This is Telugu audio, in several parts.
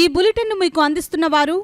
ఈ బులెటిన్ను మీకు అందిస్తున్న వారు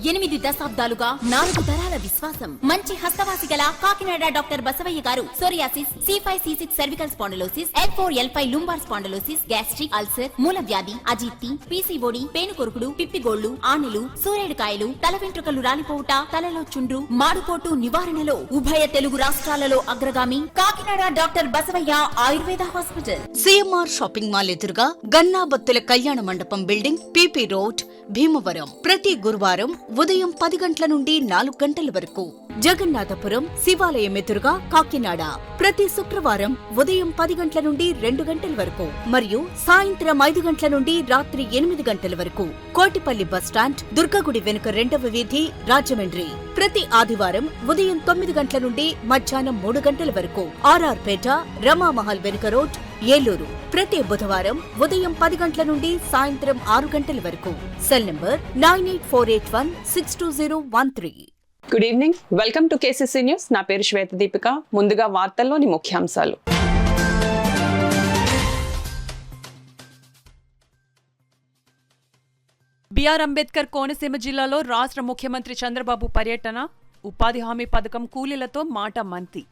8 దశాబ్దాలుగా 4 తరాల విశ్వాసం. మంచి హస్తవాసి గల కాకినాడ డాక్టర్ బసవయ్య గారు psoriasis, C5C6 cervical spondylosis, L4L5 lumbar spondylosis, gastric ulcer, మూల వ్యాధి, అజీర్తి, పీసీఓడి, పేనుకొరుకుడు, పిప్పిగోళ్లు, ఆనెలు, సూరేడుకాయలు, తల వెంట్రుకలు రాలిపోవుట, తలలో చుండ్రు, మాడుపోటు నివారణలో ఉభయ తెలుగు రాష్ట్రాలలో అగ్రగామి Kakinada doctor Basavaiah Ayurveda hospital. CMR shopping mall ఎదురుగా గన్నాబత్తుల కళ్యాణ మండపం బిల్డింగ్, పిపి రోడ్, భీమవరం. ప్రతి గురువారం ఉదయం 10 గంటల నుండి 4 గంటల వరకు. జగన్నాథపురం శివాలయం ఎదురుగా కాకినాడ ప్రతి శుక్రవారం ఉదయం 10 గంటల నుండి 2 గంటల వరకు మరియు సాయంత్రం 5 గంటల నుండి రాత్రి 8 గంటల వరకు. కోటిపల్లి బస్టాండ్, దుర్గగుడి వెనుక 2వ వీధి, రాజమండ్రి. ప్రతి ఆదివారం ఉదయం 9 గంటల నుండి మధ్యాహ్నం 3 గంటల వరకు. ఆర్ఆర్ పేట, రమామహల్ వెనుక రోడ్, ఏలూరు. ప్రతి బుధవారం ఉదయం 10 గంటల నుండి సాయంత్రం 6 గంటల వరకు. Cell number 9848162013. Good evening, welcome to KCC news. నా పేరు శ్వేత దీపిక. ముందుగా వార్తల్లోని ముఖ్యాంశాలు. బిఆర్ అంబేద్కర్ కోనసీమ జిల్లాలో రాష్ట్ర ముఖ్యమంత్రి చంద్రబాబు పర్యటన. ఉపాధి హామీ పథకం కూలీలతో మాట మంతి.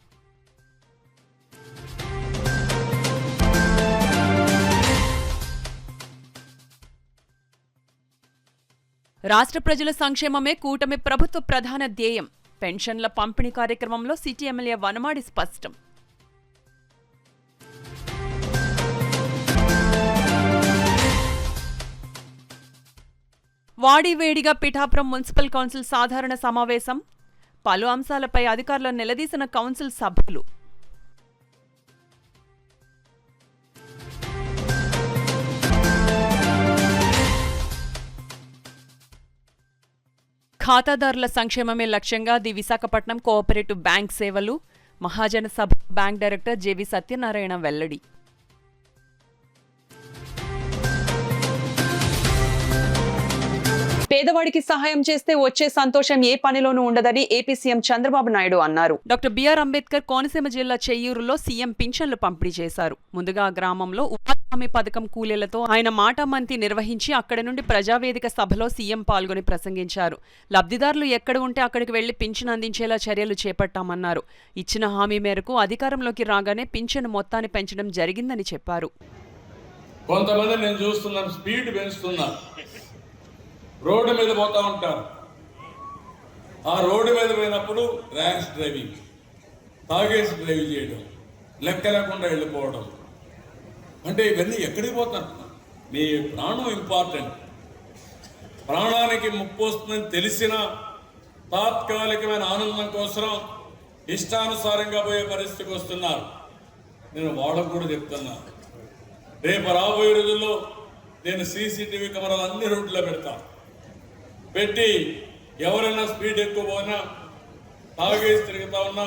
రాష్ట్ర ప్రజల సంక్షేమమే కూటమి ప్రభుత్వ ప్రధాన ధ్యేయం. పెన్షన్ల పంపిణీ కార్యక్రమంలో సిటీ ఎమ్మెల్యే వనమాడి స్పష్టం. వాడివేడిగా పిఠాపురం మున్సిపల్ కౌన్సిల్ సాధారణ సమావేశం. పలు అంశాలపై అధికారులను నిలదీసిన కౌన్సిల్ సభ్యులు. ఖాతాదారుల సంక్షేమమే లక్ష్యంగా ది విశాఖపట్నం కోఆపరేటివ్ బ్యాంక్ సేవలు. మహాజన సభ బ్యాంక్ డైరెక్టర్ జేవి సత్యనారాయణ వెల్లడి. పేదవాడికి సహాయం చేస్తే వచ్చే సంతోషం ఏ పనిలోనూ ఉండదని ఏపీ సీఎం చంద్రబాబు నాయుడు అన్నారు. డాక్టర్ బిఆర్ అంబేద్కర్ కోనసీమ జిల్లా చెయ్యూరులో సీఎం పింఛన్లు పంపిణీ చేశారు. ముందుగా గ్రామంలో ఉపాధి హామీ పథకం కూలీలతో ఆయన మాటామంతి నిర్వహించి అక్కడి నుండి ప్రజావేదిక సభలో సీఎం పాల్గొని ప్రసంగించారు. లబ్ధిదారులు ఎక్కడ ఉంటే అక్కడికి వెళ్లి పింఛన్ అందించేలా చర్యలు చేపట్టామన్నారు. ఇచ్చిన హామీ మేరకు అధికారంలోకి రాగానే పింఛను మొత్తాన్ని పెంచడం జరిగిందని చెప్పారు. కొంతమంది నేను చూస్తున్నాను, స్పీడ్ పెంచుతున్నా, రోడ్డు మీద పోతా ఉంటారు. ఆ రోడ్డు మీద పోయినప్పుడు ర్యాష్ డ్రైవింగ్, తాగేసి డ్రైవ్ చేయడం, లెక్క లేకుండా వెళ్ళిపోవడం. అంటే ఇవన్నీ ఎక్కడికి పోతారు? మీ ప్రాణం ఇంపార్టెంట్. ప్రాణానికి ముప్పు వస్తుందని తెలిసిన తాత్కాలికమైన ఆనందం కోసం ఇష్టానుసారంగా పోయే పరిస్థితికి వస్తున్నారు. నేను వాళ్ళకు కూడా చెప్తున్నా, రేపు రాబోయే రోజుల్లో నేను సీసీటీవీ కెమెరాలు అన్ని రోడ్లో పెట్టి ఎవరైనా స్పీడ్ ఎక్కువ పోయినా, తాగేసి తిరుగుతా ఉన్నా,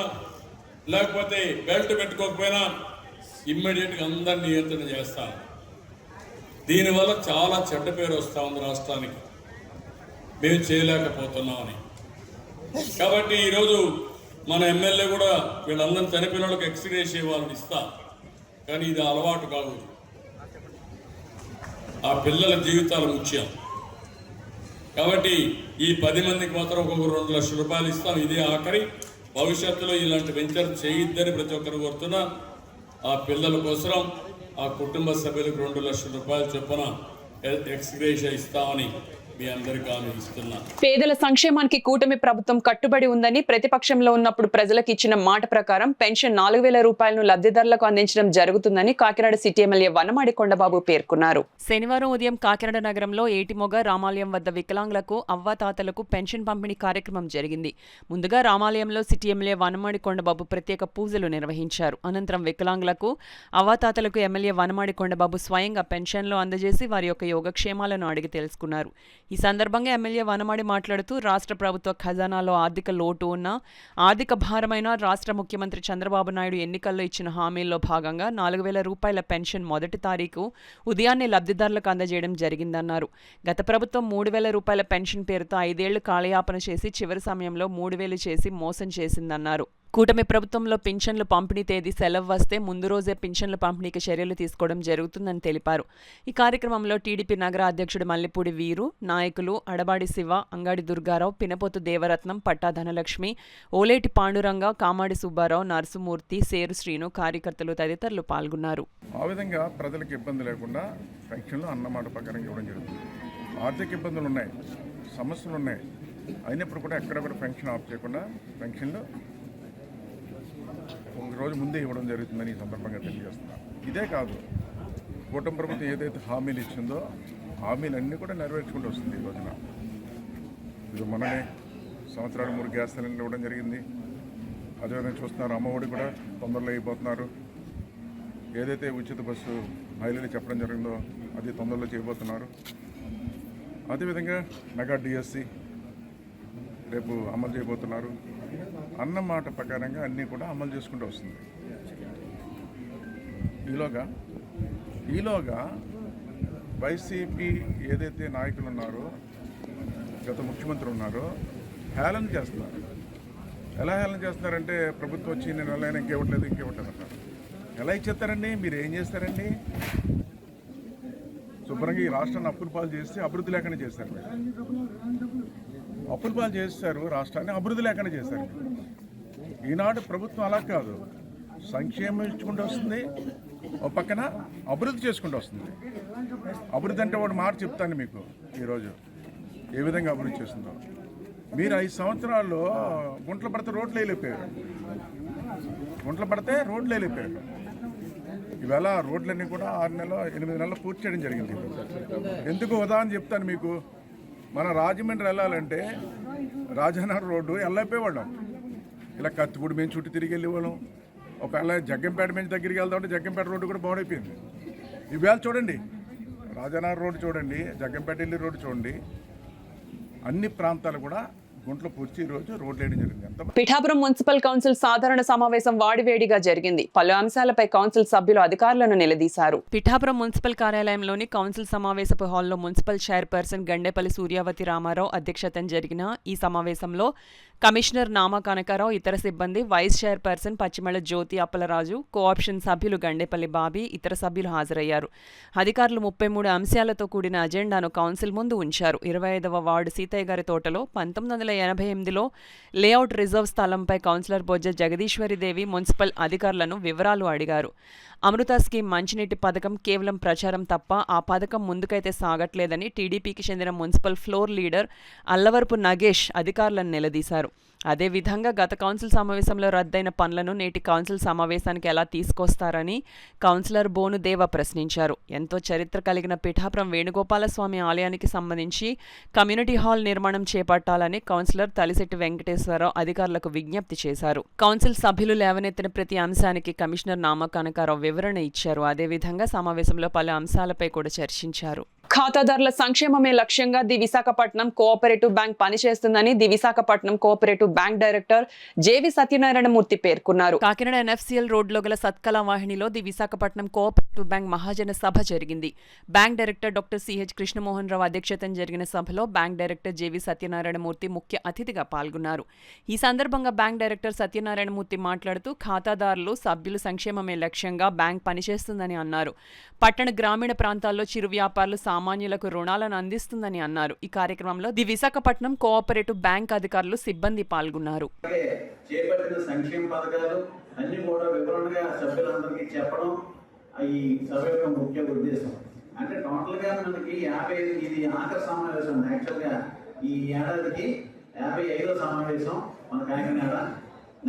లేకపోతే బెల్ట్ పెట్టుకోకపోయినా ఇమ్మీడియట్గా అందరినీ నియంత్రణ చేస్తాను. దీనివల్ల చాలా చెడ్డ పేరు వస్తూ ఉంది రాష్ట్రానికి, మేము చేయలేకపోతున్నామని. కాబట్టి ఈరోజు మన ఎమ్మెల్యే కూడా వీళ్ళందరూ చనిపోయిన వాళ్ళకి ఎక్స్గ్రేషియా వాళ్ళని ఇస్తా, కానీ ఇది అలవాటు కాదు. ఆ పిల్లల జీవితాలు ముఖ్యం. కాబట్టి ఈ 10 మందికి మాత్రం ఒక్కొక్క 2 లక్షల రూపాయలు ఇస్తాం. ఇదే ఆఖరి. భవిష్యత్తులో ఇలాంటి వెంచర్ చేయొద్దని ప్రతి ఒక్కరు కోరుతున్నా. ఆ పిల్లల కోసం ఆ కుటుంబ సభ్యులకు 2 లక్షల రూపాయలు చొప్పున ఎక్స్గ్రేషియా ఇస్తామని మీ అందరికీ హామీ ఇస్తున్నా. పేదల సంక్షేమానికి కూటమి ప్రభుత్వం కట్టుబడి ఉందని, ప్రతిపక్షంలో ఉన్నప్పుడు ప్రజలకు ఇచ్చిన మాట ప్రకారం పెన్షన్ 4,000 రూపాయలను లబ్ధిదారులకు అందించడం జరుగుతుందని కాకినాడ సిటీ ఎమ్మెల్యే వనమాడి కొండబాబు పేర్కొన్నారు. శనివారం ఉదయం కాకినాడ నగరంలో ఏటిమొగ రామాలయం వద్ద వికలాంగులకు, అవ్వాతాతలకు పెన్షన్ పంపిణీ కార్యక్రమం జరిగింది. ముందుగా రామాలయంలో సిటీ ఎమ్మెల్యే వనమాడి కొండబాబు ప్రత్యేక పూజలు నిర్వహించారు. అనంతరం వికలాంగులకు, అవ్వాతాతలకు ఎమ్మెల్యే వనమాడి కొండబాబు స్వయంగా పెన్షన్లు అందజేసి వారి యొక్క యోగక్షేమాలను అడిగి తెలుసుకున్నారు. ఈ సందర్భంగా ఎమ్మెల్యే వనమాడి మాట్లాడుతూ రాష్ట్ర ప్రభుత్వ ఖజానాలో ఆర్థిక లోటు ఉన్న, ఆర్థిక భారమైన రాష్ట్ర ముఖ్యమంత్రి చంద్రబాబు నాయుడు ఎన్నికల్లో ఇచ్చిన హామీల్లో భాగంగా 4,000 రూపాయల పెన్షన్ మొదటి తారీఖు ఉదయాన్నే లబ్ధిదారులకు అందజేయడం జరిగిందన్నారు. గత ప్రభుత్వం 3,000 రూపాయల పెన్షన్ పేరుతో 5 ఏళ్లు కాలయాపన చేసి చివరి సమయంలో 3,000 చేసి మోసం చేసిందన్నారు. కూటమి ప్రభుత్వంలో పింఛన్లు పంపిణీ తేదీ సెలవు వస్తే ముందు రోజే పింఛన్ల పంపిణీకి చర్యలు తీసుకోవడం జరుగుతుందని తెలిపారు. ఈ కార్యక్రమంలో టీడీపీ నగర అధ్యక్షుడు మల్లిపూడి వీరు, నాయకులు అడబాడి శివ, అంగాడి దుర్గారావు, పినపోతు దేవరత్నం, పట్టా ధనలక్ష్మి, ఓలేటి పాండురంగ, కామాడి సుబ్బారావు, నరసుమూర్తి, సేరు శ్రీను, కార్యకర్తలు తదితరులు పాల్గొన్నారు. ఆ విధంగా ప్రజలకు ఇబ్బంది లేకుండా పెన్షన్లు అన్నమాట ప్రకారం ఇవ్వడం జరుగుతుంది. ఆర్థిక ఇబ్బందులు ఉన్నాయి, సమస్యలు ఉన్నాయి, అయినప్పుడు కూడా ఎక్కడ కూడా పెన్షన్ ఆఫ్ చేయకుండా పెన్షన్లు ఒక రోజు ముందే ఇవ్వడం జరుగుతుందని ఈ సందర్భంగా తెలియజేస్తున్నాను. ఇదే కాదు, కూటమి ప్రభుత్వం ఏదైతే హామీలు ఇచ్చిందో హామీలన్నీ కూడా నెరవేర్చుకుంటూ వస్తుంది. ఈ రోజున ఇది మొన్ననే సంవత్సరాలు 3 గ్యాస్ సిలిండర్లు ఇవ్వడం జరిగింది. అదేవిధంగా చూస్తున్నారు, అమ్మఒడి కూడా తొందరలో అయిపోతున్నారు. ఏదైతే ఉచిత బస్సు మహిళలు చెప్పడం జరిగిందో అది తొందరలో చేయబోతున్నారు. అదేవిధంగా మెగా డిఎస్సి రేపు అమలు చేయబోతున్నారు. అన్నమాట ప్రకారంగా అన్నీ కూడా అమలు చేసుకుంటూ వస్తుంది. ఈలోగా వైసీపీ ఏదైతే నాయకులు ఉన్నారో, గత ముఖ్యమంత్రి ఉన్నారో హేళన చేస్తున్నారు. ఎలా హేళన చేస్తున్నారంటే ప్రభుత్వం వచ్చి నేను వెళ్ళైనా ఇంకేవట్లేదు అంటారు. ఎలా ఇచ్చేస్తారండి? మీరు ఏం చేస్తారండి? శుభ్రంగా ఈ రాష్ట్రాన్ని అప్పుల పాలు చేస్తే అభివృద్ధి లేకుండా చేశారు. అప్పుల పాలు చేస్తారు, రాష్ట్రాన్ని అభివృద్ధి లేకుండా చేశారు. ఈనాడు ప్రభుత్వం అలా కాదు, సంక్షేమం ఇచ్చుకుంటూ వస్తుంది, ఒక పక్కన అభివృద్ధి చేసుకుంటూ వస్తుంది. అభివృద్ధి అంటే వాడు మాట చెప్తాను మీకు ఈరోజు ఏ విధంగా అభివృద్ధి చేస్తుందో. మీరు 5 సంవత్సరాల్లో గుంటలు పడితే రోడ్లు వెళ్ళిపోయారు. ఇవాళ రోడ్లన్నీ కూడా 6 నెలలు 8 నెలలు పూర్తి చేయడం జరిగింది. ఎందుకు ఉదాహరణ చెప్తాను మీకు. మన రాజమండ్రి వెళ్ళాలంటే రాజానగర్ రోడ్డు వెళ్ళైపోయేవాళ్ళం, ఇలా కత్తిపూడి మేము చుట్టూ తిరిగి వెళ్ళేవాళ్ళం. ఒకవేళ జగ్గంపేట నుంచి దగ్గరికి వెళ్దామంటే జగ్గంపేట రోడ్డు కూడా బాగుండిపోయింది. ఇవాళ చూడండి, రాజానగర్ రోడ్డు చూడండి, జగ్గంపేట వెళ్ళి రోడ్డు చూడండి, అన్ని ప్రాంతాలు కూడా గుంట్లో పూర్తి రోజు రోడ్లు వేయడం జరిగింది. పిఠాపురం మున్సిపల్ కౌన్సిల్ సాధారణ సమావేశం వాడివేడిగా జరిగింది. పలు అంశాలపై కౌన్సిల్ సభ్యులు అధికారులను నిలదీశారు. పిఠాపురం మున్సిపల్ కార్యాలయంలోని కౌన్సిల్ సమావేశపు హాల్లో మున్సిపల్ చైర్పర్సన్ గండేపల్లి సూర్యావతి రామారావు అధ్యక్షతన జరిగిన ఈ సమావేశంలో కమిషనర్ నామా కనకారావు, ఇతర సిబ్బంది, వైస్ చైర్పర్సన్ పచ్చిమళ్ళ జ్యోతి అప్పలరాజు, కోఆప్షన్ సభ్యులు గండేపల్లి బాబీ, ఇతర సభ్యులు హాజరయ్యారు. అధికారులు 33 అంశాలతో కూడిన అజెండాను కౌన్సిల్ ముందు ఉంచారు. 25వ వార్డు సీతయ్య గారి తోటలో 1988లో లేఅవుట్ రిజర్వ్ స్థలంపై కౌన్సిలర్ బొజ్జ జగదీశ్వరిదేవి మున్సిపల్ అధికారులను వివరాలు అడిగారు. అమృత స్కీమ్ మంచినీటి పథకం కేవలం ప్రచారం తప్ప ఆ పథకం ముందుకైతే సాగట్లేదని టీడీపీకి చెందిన municipal floor leader Allavarapu Nagesh అధికారులను నిలదీశారు. అదేవిధంగా గత కౌన్సిల్ సమావేశంలో రద్దయిన పనులను నేటి కౌన్సిల్ సమావేశానికి ఎలా తీసుకొస్తారని కౌన్సిలర్ బోను దేవ ప్రశ్నించారు. ఎంతో చరిత్ర కలిగిన పిఠాపురం వేణుగోపాలస్వామి ఆలయానికి సంబంధించి కమ్యూనిటీ హాల్ నిర్మాణం చేపట్టాలని కౌన్సిలర్ తలిశెట్టి వెంకటేశ్వరరావు అధికారులకు విజ్ఞప్తి చేశారు. కౌన్సిల్ సభ్యులు లేవనెత్తిన ప్రతి అంశానికి కమిషనర్ నామా కనకారావు వివరణ ఇచ్చారు. అదేవిధంగా సమావేశంలో పలు అంశాలపై కూడా చర్చించారు. ఖాతాదారుల సంక్షేమమే లక్ష్యంగా ది విశాఖపట్నం కోఆపరేటివ్ బ్యాంక్ పనిచేస్తుందని the Visakhapatnam cooperative bank director J V Satyanarayanamurthy పేర్కొన్నారు. కాకినాడ ఎన్ఎఫ్సిఎల్ రోడ్లో గల సత్కళ వాహినిలో ది విశాఖపట్నం కోఆపరేటివ్ బ్యాంక్ మహాజన సభ జరిగింది. Bank director doctor CH Krishnamohan Rao అధ్యక్షతన జరిగిన సభలో బ్యాంక్ డైరెక్టర్ జేవి సత్యనారాయణమూర్తి ముఖ్య అతిథిగా పాల్గొన్నారు. ఈ సందర్భంగా బ్యాంక్ డైరెక్టర్ సత్యనారాయణమూర్తి మాట్లాడుతూ ఖాతాదారులు సభ్యులు సంక్షేమమే లక్ష్యంగా బ్యాంక్ పనిచేస్తుందని అన్నారు. పట్టణ గ్రామీణ ప్రాంతాల్లో చిరు వ్యాపారులు సామాన్యులకు రుణాలను అందిస్తుందని అన్నారు. ఈ కార్యక్రమంలో ది విశాఖపట్నం కోఆపరేటివ్ బ్యాంక్ అధికారులు సిబ్బంది పాల్గొన్నారు. చేపట్టిన సంక్షేమ పథకాలు అన్ని కూడా వివరణగా సభ్యులందరికీ చెప్పడం ఈ సభ యొక్క ముఖ్య ఉద్దేశం. అంటే టోటల్ గా మనకి 55 ఇది ఆఖరి సమావేశం. యాక్చువల్ గా ఈ ఏడాదికి 55వ సమావేశం మన కాకినాడ.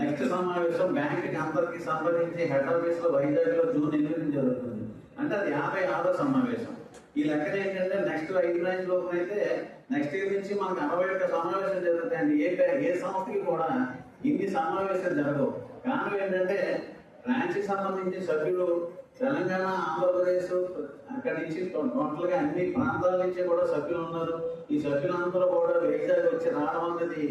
నెక్స్ట్ సమావేశం బ్యాంక్ అందరికి సంబంధించి హెడ్ ఆఫీస్ లో వైజాగ్ లో జూన్ 8 జరుగుతుంది. అంటే అది 56వ సమావేశం. ఈ లెక్కన ఏంటంటే నెక్స్ట్ 5 బ్రాంచ్ లోపల అయితే నెక్స్ట్ ఇయర్ నుంచి మనకు 61 సమావేశాలు జరుగుతాయండి. ఏ సంస్థకి కూడా ఇన్ని సమావేశాలు జరగవు. కారణం ఏంటంటే బ్రాంచ్కి సంబంధించి సభ్యులు తెలంగాణ, ఆంధ్రప్రదేశ్ అక్కడి నుంచి టోటల్ గా అన్ని ప్రాంతాల నుంచి కూడా సభ్యులు ఉన్నారు. ఈ సభ్యులందరూ కూడా వైజాగ్ వచ్చి రావడం అన్నది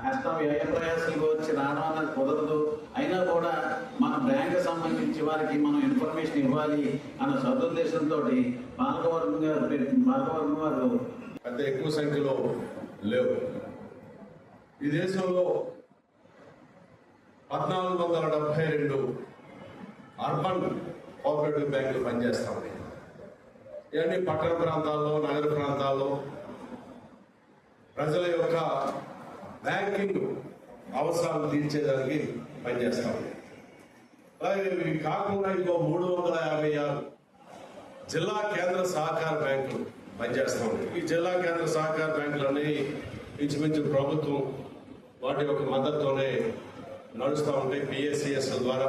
కష్టం, వ్యయ ప్రయాసాలకు వచ్చి రావడం అన్నది కుదరదు. అయినా కూడా మన బ్యాంక్ సంబంధించి వారికి మనం ఇన్ఫర్మేషన్ ఇవ్వాలి అన్న సదుద్దేశంతో పాలకవర్గం వారు అంత ఎక్కువ సంఖ్యలో లేవు. ఈ దేశంలో 1472 అర్బన్ కోఆపరేటివ్ బ్యాంకులు పనిచేస్తూ ఉన్నాయి. ఇవన్నీ పట్టణ ప్రాంతాల్లో, నగర ప్రాంతాల్లో ప్రజల యొక్క బ్యాంకింగ్ అవసరాలు తీర్చేదానికి పనిచేస్తూ ఉన్నాయి. అలాగే ఇవి కాకుండా ఇంకో 356 జిల్లా కేంద్ర సహకార బ్యాంకులు పనిచేస్తూ ఉన్నాయి. ఈ జిల్లా కేంద్ర సహకార బ్యాంకులన్నీ ఇంచుమించు ప్రభుత్వం వాటి యొక్క మద్దతుతోనే నడుస్తూ ఉంటాయి. పిఎస్సిఎస్ ద్వారా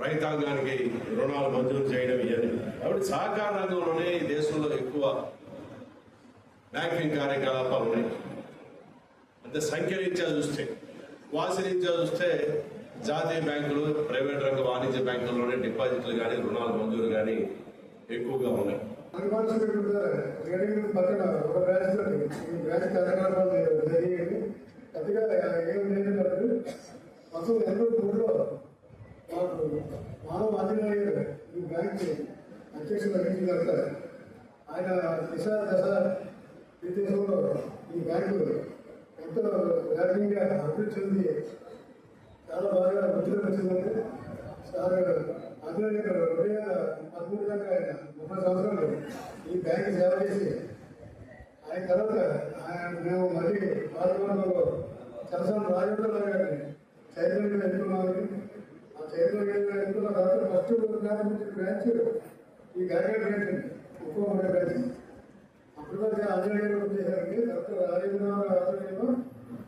రైతాంగానికి రుణాలు మంజూరు చేయడం ఇవన్నీ. కాబట్టి సహకార రంగంలోనే ఈ దేశంలో ఎక్కువ బ్యాంకింగ్ కార్యకలాపాలు ఉన్నాయి. అంటే సంఖ్య రీత్యా చూస్తే, వాసి రీత్యా చూస్తే జాతీయ బ్యాంకులు, ప్రైవేట్ రంగ వాణిజ్య బ్యాంకుల్లోనే డిపాజిట్లు కానీ రుణాలు మంజూరు కానీ ఎక్కువగా ఉన్నాయి. మానవ ఆంజనేయ ఈ బ్యాంక్ అధ్యక్షులు వహించిన తర్వాత ఆయన దిశ దశ విదేశంలో ఈ బ్యాంకు ఎంతో వేగంగా అభివృద్ధి చెంది చాలా బాగా వృద్ధిలోకి వచ్చిందంటే సార్ ఆంజనేయ 2013 దాకా ఆయన 30 సంవత్సరాలు ఈ బ్యాంకు సేవ చేసి ఆయన తర్వాత మేము మళ్ళీ పార్లమెంట్లో చలసాని రాజేంద్రరావు గారిని చైర్మన్గా ఎన్నుకున్నామని. ఆ చైర్మన్గా ఎన్నుకున్న తర్వాత ఫస్ట్ ప్రారంభించిన బ్రాంచ్ ఈ గాయగడ బ్రాంచ్ అండి, ఉప్పు బ్రాంచ్. అప్పటి వరకు ఆంజనేయ గారు చేశారండి. డాక్టర్ రాజేంద్రరావు ఆధ్వర్యంలో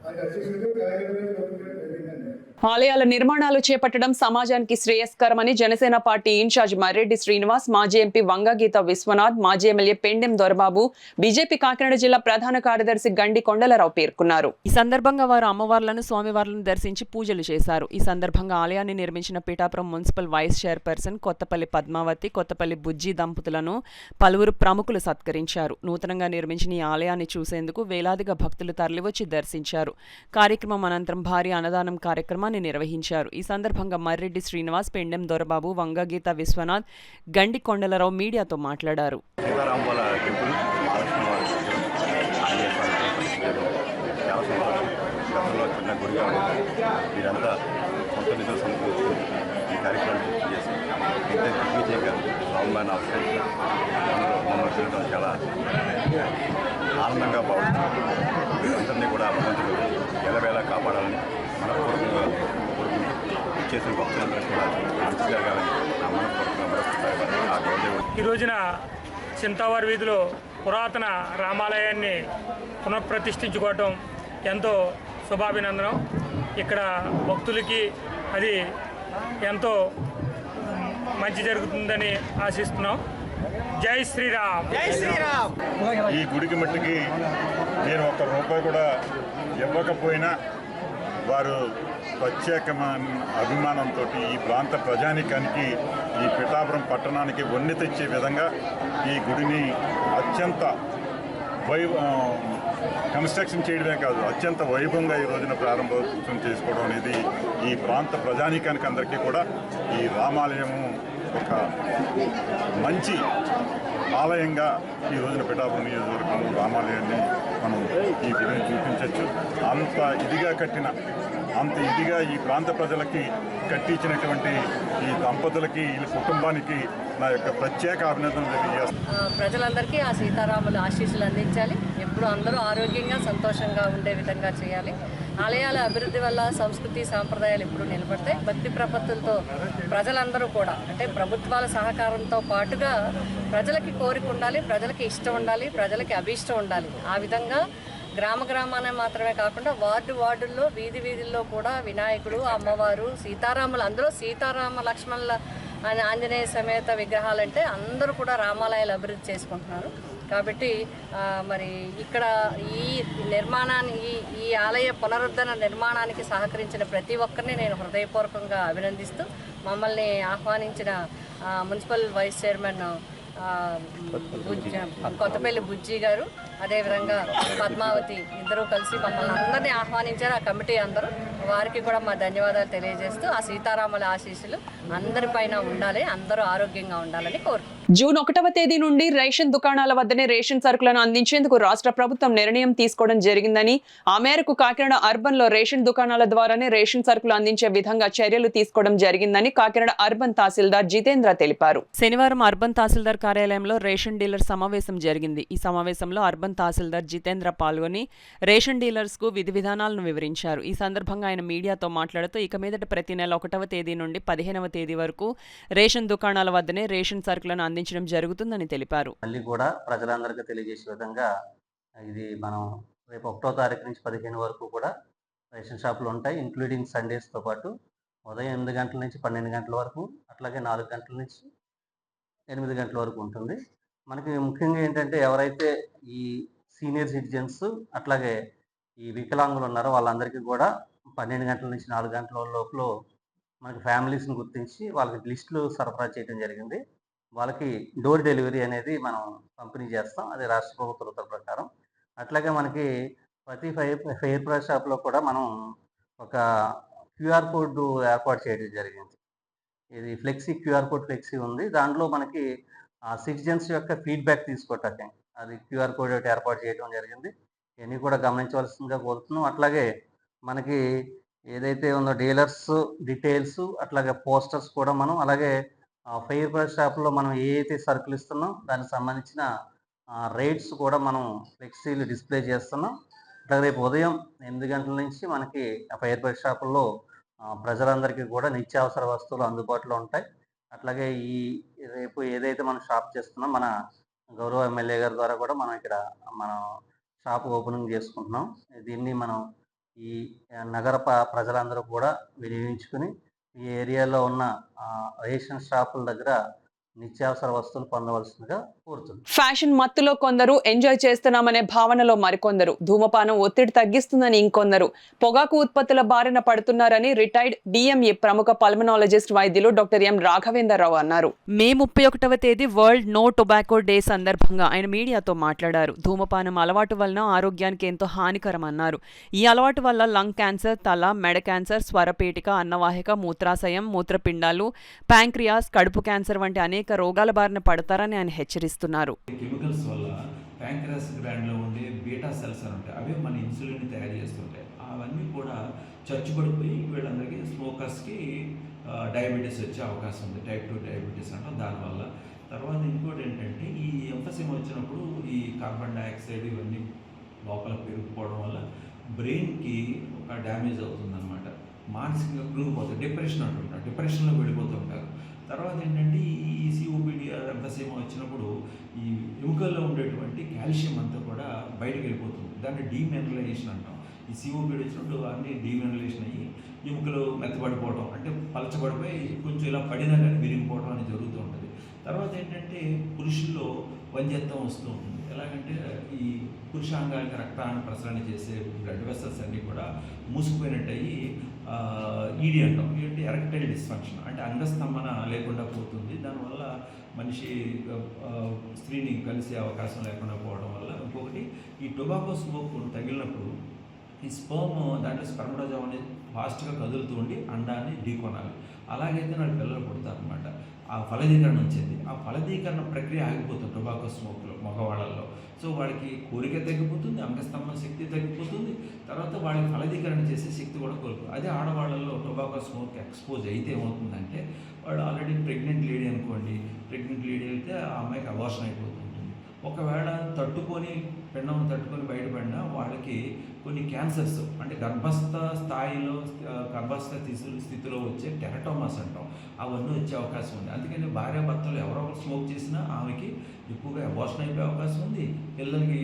ఆయన అధ్యక్షుడిగా గాయగడ బ్రాంచ్ ఓపెన్ చేయడం జరిగిందండి. ఆలయాల నిర్మాణాలు చేపట్టడం సమాజానికి శ్రేయస్కరమని జనసేన పార్టీ ఇన్ఛార్జ్ మర్రెడ్డి శ్రీనివాస్, మాజీ ఎంపీ వంగగీత విశ్వనాథ్, మాజీ ఎమ్మెల్యే పెండెం దొరబాబు, బీజేపీ కాకినాడ జిల్లా ప్రధాన కార్యదర్శి గండి కొండలరావు పేర్కొన్నారు. ఈ సందర్భంగా వారు అమ్మవార్లను, స్వామివార్లను దర్శించి పూజలు చేశారు. ఈ సందర్భంగా ఆలయాన్ని నిర్మించిన Pithapuram municipal vice chairperson Kothapalli Padmavathi, Kothapalli Bujji దంపతులను పలువురు ప్రముఖులు సత్కరించారు. నూతనంగా నిర్మించిన ఈ ఆలయాన్ని చూసేందుకు వేలాదిగా భక్తులు తరలివచ్చి దర్శించారు. కార్యక్రమం అనంతరం భారీ అన్నదానం కార్యక్రమాన్ని నిర్వహించారు. ఈ సందర్భంగా మర్రెడ్డి శ్రీనివాస్, పెండెం దొరబాబు, వంగగీత విశ్వనాథ్, గండి కొండలరావు మీడియాతో మాట్లాడారు. చాలా ఆనందంగా భావిస్తున్నాం. అందరినీ కూడా భగవంతుడు ఎలవేళ కాపాడాలని మనపూర్వకంగా చేసిన భక్తులందరూ కూడా మంచి జరగాలని నా మనపూర్వకంగా ఈ రోజున చింతావారి వీధిలో పురాతన రామాలయాన్ని పునఃప్రతిష్ఠించుకోవటం ఎంతో శుభాభినందనం. ఇక్కడ భక్తులకి అది ఎంతో మంచి జరుగుతుందని ఆశిస్తున్నాం. జై శ్రీరామ్. జై శ్రీరామ్. ఈ గుడికి మట్టికి నేను ₹1 కూడా ఇవ్వకపోయినా వారు ప్రత్యేకమైన అభిమానంతో ఈ ప్రాంత ప్రజానికానికి, ఈ పిఠాపురం పట్టణానికి వన్నె తెచ్చే విధంగా ఈ గుడిని అత్యంత కన్స్ట్రక్షన్ చేయడమే కాదు, అత్యంత వైభవంగా ఈ రోజున ప్రారంభోత్సవం చేసుకోవడం అనేది ఈ ప్రాంత ప్రజానికానికి అందరికీ కూడా ఈ రామాలయము ఒక మంచి ఆలయంగా ఈ రోజున పిఠాపురం నియోజకవర్గంలో రామాలయాన్ని మనం ఈ గుడిని చూపించవచ్చు. అంత ఇదిగా ఈ ప్రాంత ప్రజలకి కట్టించినటువంటి ఈ దంపతులకి, ఈ కుటుంబానికి నా యొక్క ప్రత్యేక అభినందనలు తెలియజేస్తాను. ప్రజలందరికీ ఆ సీతారాముల ఆశీస్సులు అందించాలి. ఎప్పుడు అందరూ ఆరోగ్యంగా, సంతోషంగా ఉండే విధంగా చేయాలి. ఆలయాల అభివృద్ధి వల్ల సంస్కృతి, సాంప్రదాయాలు ఎప్పుడు నిలబడతాయి. భక్తి ప్రపత్తులతో ప్రజలందరూ కూడా, అంటే ప్రభుత్వాల సహకారంతో పాటుగా ప్రజలకి కోరిక ఉండాలి, ప్రజలకి ఇష్టం ఉండాలి, ప్రజలకి అభీష్టం ఉండాలి. ఆ విధంగా గ్రామాన మాత్రమే కాకుండా వార్డుల్లో, వీధుల్లో కూడా వినాయకుడు, అమ్మవారు, సీతారాములు, అందరూ సీతారామ లక్ష్మణుల ఆంజనేయ సమేత విగ్రహాలంటే అందరూ కూడా రామాలయాలు అభివృద్ధి చేసుకుంటున్నారు. కాబట్టి మరి ఇక్కడ ఈ నిర్మాణాన్ని, ఈ ఆలయ పునరుద్ధరణ నిర్మాణానికి సహకరించిన ప్రతి ఒక్కరిని నేను హృదయపూర్వకంగా అభినందిస్తూ, మమ్మల్ని ఆహ్వానించిన మున్సిపల్ వైస్ చైర్మన్ కొత్తపల్లి బుజ్జి గారు, అదేవిధంగా పద్మావతి, ఇద్దరూ కలిసి మమ్మల్ని అందరినీ ఆహ్వానించారు. ఆ కమిటీ అందరూ వారికి కూడా మా ధన్యవాదాలు తెలియజేస్తూ ఆ సీతారాముల ఆశీస్సులు అందరిపైన ఉండాలి, అందరూ ఆరోగ్యంగా ఉండాలని కోరుకుంటున్నాను. జూన్ 1వ తేదీ నుండి రేషన్ దుకాణాల వద్దనే రేషన్ సరుకులను అందించేందుకు రాష్ట్ర ప్రభుత్వం నిర్ణయం తీసుకోవడం జరిగిందని, ఆ మేరకు కాకినాడ అర్బన్ లో రేషన్ దుకాణాల ద్వారానే రేషన్ సరుకులు అందించే విధంగా చర్యలు తీసుకోవడం జరిగిందని కాకినాడ అర్బన్ తహసీల్దార్ జితేంద్ర తెలిపారు. శనివారం అర్బన్ తహసీల్దార్ కార్యాలయంలో రేషన్ డీలర్ సమావేశం జరిగింది. ఈ సమావేశంలో అర్బన్ తహసీల్దార్ జితేంద్ర పాల్గొని రేషన్ డీలర్స్ కు విధి విధానాలను వివరించారు. ఈ సందర్భంగా ఆయన మీడియాతో మాట్లాడుతూ ఇక మీదట ప్రతి నెల 1వ తేదీ నుండి 15వ తేదీ వరకు రేషన్ దుకాణాల వద్దనే రేషన్ సరుకులను అందించడం జరుగుతుందని తెలిపారు. మళ్ళీ కూడా ప్రజలందరికీ తెలియజేసే విధంగా ఇది మనం రేపు 1వ తారీఖు నుంచి 15 వరకు కూడా రేషన్ షాపులు ఉంటాయి, ఇంక్లూడింగ్ సండేస్తో పాటు. ఉదయం 8 గంటల నుంచి 12 గంటల వరకు, అట్లాగే 4 గంటల నుంచి 8 గంటల వరకు ఉంటుంది. మనకి ముఖ్యంగా ఏంటంటే ఎవరైతే ఈ సీనియర్ సిటిజన్స్ అట్లాగే ఈ వికలాంగులు ఉన్నారో వాళ్ళందరికీ కూడా 12 గంటల నుంచి 4 గంటల లోపల మనకి ఫ్యామిలీస్ని గుర్తించి వాళ్ళకి లిస్టులు సరఫరా చేయడం జరిగింది. వాళ్ళకి డోర్ డెలివరీ అనేది మనం పంపిణీ చేస్తాం, అది రాష్ట్ర ప్రభుత్వ ఉత్తర్వుల ప్రకారం. అట్లాగే మనకి ప్రతి ఫెయిర్ ప్రైస్ షాప్లో కూడా మనం ఒక క్యూఆర్ కోడ్ ఏర్పాటు చేయడం జరిగింది. ఇది క్యూఆర్ కోడ్ ఫ్లెక్సీ ఉంది. దాంట్లో మనకి సిటిజన్స్ యొక్క ఫీడ్బ్యాక్ తీసుకోవటానికి అది క్యూఆర్ కోడ్ ఒకటి ఏర్పాటు చేయడం జరిగింది. ఇవన్నీ కూడా గమనించవలసిందిగా కోరుతున్నాం. అట్లాగే మనకి ఏదైతే ఉందో డీలర్స్ డీటెయిల్స్, అట్లాగే పోస్టర్స్ కూడా మనం, అలాగే ఫెయిర్ ప్రైస్ షాప్లో మనం ఏ అయితే సరుకులు ఇస్తున్నాం దానికి సంబంధించిన రేట్స్ కూడా మనం ఫ్లెక్సీలు డిస్ప్లే చేస్తున్నాం. అట్లాగే రేపు ఉదయం 8 గంటల నుంచి మనకి ఫెయిర్ ప్రైస్ షాపుల్లో ప్రజలందరికీ కూడా నిత్యావసర వస్తువులు అందుబాటులో ఉంటాయి. అట్లాగే ఈ రేపు ఏదైతే మనం షాప్ చేస్తున్నాం మన గౌరవ ఎమ్మెల్యే గారి ద్వారా కూడా మనం ఇక్కడ మనం షాప్ ఓపెనింగ్ చేసుకుంటున్నాం. దీన్ని మనం ఈ నగర ప్రజలందరూ కూడా వినియోగించుకుని ఈ ఏరియాలో ఉన్న రేషన్ షాపుల దగ్గర నిత్యావసర వస్తువులు పొందవలసిందిగా కోరుతుంది. ఫ్యాషన్ మత్తులో కొందరు ఎంజాయ్ చేస్తున్నామనే భావనలో మరికొందరు, ధూమపానం ఒత్తిడి తగ్గిస్తుందని ఇంకొందరు పొగాకు ఉత్పత్తుల బారిన పడుతున్నారని రిటైర్డ్ డిఎంఏ ప్రముఖ పల్మనాలజిస్ట్ వైద్యులు డాక్టర్ ఎం రాఘవేంద్రరావు అన్నారు. మే 31వ తేదీ వరల్డ్ నో టొబాకో డే సందర్భంగా ఆయన మీడియాతో మాట్లాడారు. ధూమపానం అలవాటు వలన ఆరోగ్యానికి ఎంతో హానికరం అన్నారు. ఈ అలవాటు వల్ల లంగ్ క్యాన్సర్, తల, మెడ క్యాన్సర్, స్వరపేటిక, అన్నవాహిక, మూత్రాశయం, మూత్రపిండాలు, ప్యాంక్రియాస్, కడుపు క్యాన్సర్ వంటి అనేక రోగాల బారిన పడతారని ఆయన హెచ్చరిస్తున్నారు. కెమికల్స్ వల్ల ప్యాంక్రియాస్ గ్లాండ్లో ఉండే బీటా సెల్స్ అని ఉంటాయి, అవే మన ఇన్సులిన్ తయారు చేస్తుంటాయి. అవన్నీ కూడా చచ్చుబడిపోయి వీళ్ళందరికీ స్మోకర్స్కి డయాబెటీస్ వచ్చే అవకాశం ఉంది, టైప్ 2 డయాబెటీస్ అంటాం దానివల్ల. తర్వాత ఇంకోటి ఏంటంటే ఈ ఎంఫసిమ్ వచ్చినప్పుడు ఈ కార్బన్ డైఆక్సైడ్ ఇవన్నీ లోపల పెరిగిపోవడం వల్ల బ్రెయిన్కి ఒక డ్యామేజ్ అవుతుందన్నమాట. మానసికంగా కృంగిపోతుంది, డిప్రెషన్ అంటుంటారు, డిప్రెషన్లో వెళ్ళిపోతుంటారు. తర్వాత ఏంటంటే ఈ సిఓపిడి ఎంఫసిమ్ వచ్చినప్పుడు ఈ ఎముకల్లో ఉండేటువంటి కాల్షియం అంతా కూడా బయటకు వెళ్ళిపోతుంది, దాన్ని డీమినరలైజేషన్ అంటాం. ఈ సిఓపిడి వచ్చినప్పుడు అన్నీ డీమినరలైజేషన్ అయ్యి ఎముకలు మెత్తబడిపోవడం, అంటే పలచబడిపోయి కొంచెం ఇలా పడినా కానీ విరిగిపోవడం అనేది జరుగుతూ ఉంటుంది. తర్వాత ఏంటంటే పురుషుల్లో వంధ్యత్వం వస్తూ ఉంటుంది. ఎలాగంటే ఈ పురుషాంగానికి రక్తాన్ని ప్రసరణ చేసే బ్లడ్ వెసల్స్ అన్నీ కూడా మూసుకుపోయినట్టు అయ్యి ఈడీ అంటాం, ఏంటి ఎరెక్టైల్ డిస్ఫంక్షన్, అంటే అంగస్తంభన లేకుండా పోతుంది. దానివల్ల మనిషి స్త్రీని కలిసే అవకాశం లేకుండా పోవడం వల్ల. ఇంకొకటి ఈ టొబాకో స్మోక్ తగిలినప్పుడు ఈ స్పర్మ్ దాంట్లో స్పెర్మటోజోమ్ అనేది ఫాస్ట్గా కదులుతూ ఉండి అండాన్ని ఢీకొనాలి. అలాగైతే నాకు పిల్లలు పుడతారనమాట. ఆ ఫలదీకరణ వచ్చింది, ఆ ఫలదీకరణ ప్రక్రియ ఆగిపోతుంది టొబాకో స్మోక్లో మగవాళ్ళల్లో. సో వాళ్ళకి కోరిక తగ్గిపోతుంది, అంగస్తంభన శక్తి తగ్గిపోతుంది, తర్వాత వాళ్ళకి ఫలదీకరణ చేసే శక్తి కూడా కోల్పోతుంది. అదే ఆడవాళ్ళల్లో టొబాకో స్మోక్ ఎక్స్పోజ్ అయితే ఏమవుతుందంటే వాళ్ళు ఆల్రెడీ ప్రెగ్నెంట్ లేడీ అనుకోండి, ప్రెగ్నెంట్ లేడీ అయితే ఆ అమ్మాయికి అబార్షన్ అయిపోతుంది. ఒకవేళ పిండం తట్టుకొని బయటపడినా వాళ్ళకి కొన్ని క్యాన్సర్స్, అంటే గర్భస్థ స్థితిలో వచ్చే టెరటోమాస్ అంటాం, అవన్నీ వచ్చే అవకాశం ఉంది. అందుకని భార్యాభర్తలు ఎవరో ఒకరు స్మోక్ చేసినా ఆమెకి ఎక్కువగా అబార్షన్ అయిపోయే అవకాశం ఉంది. పిల్లలకి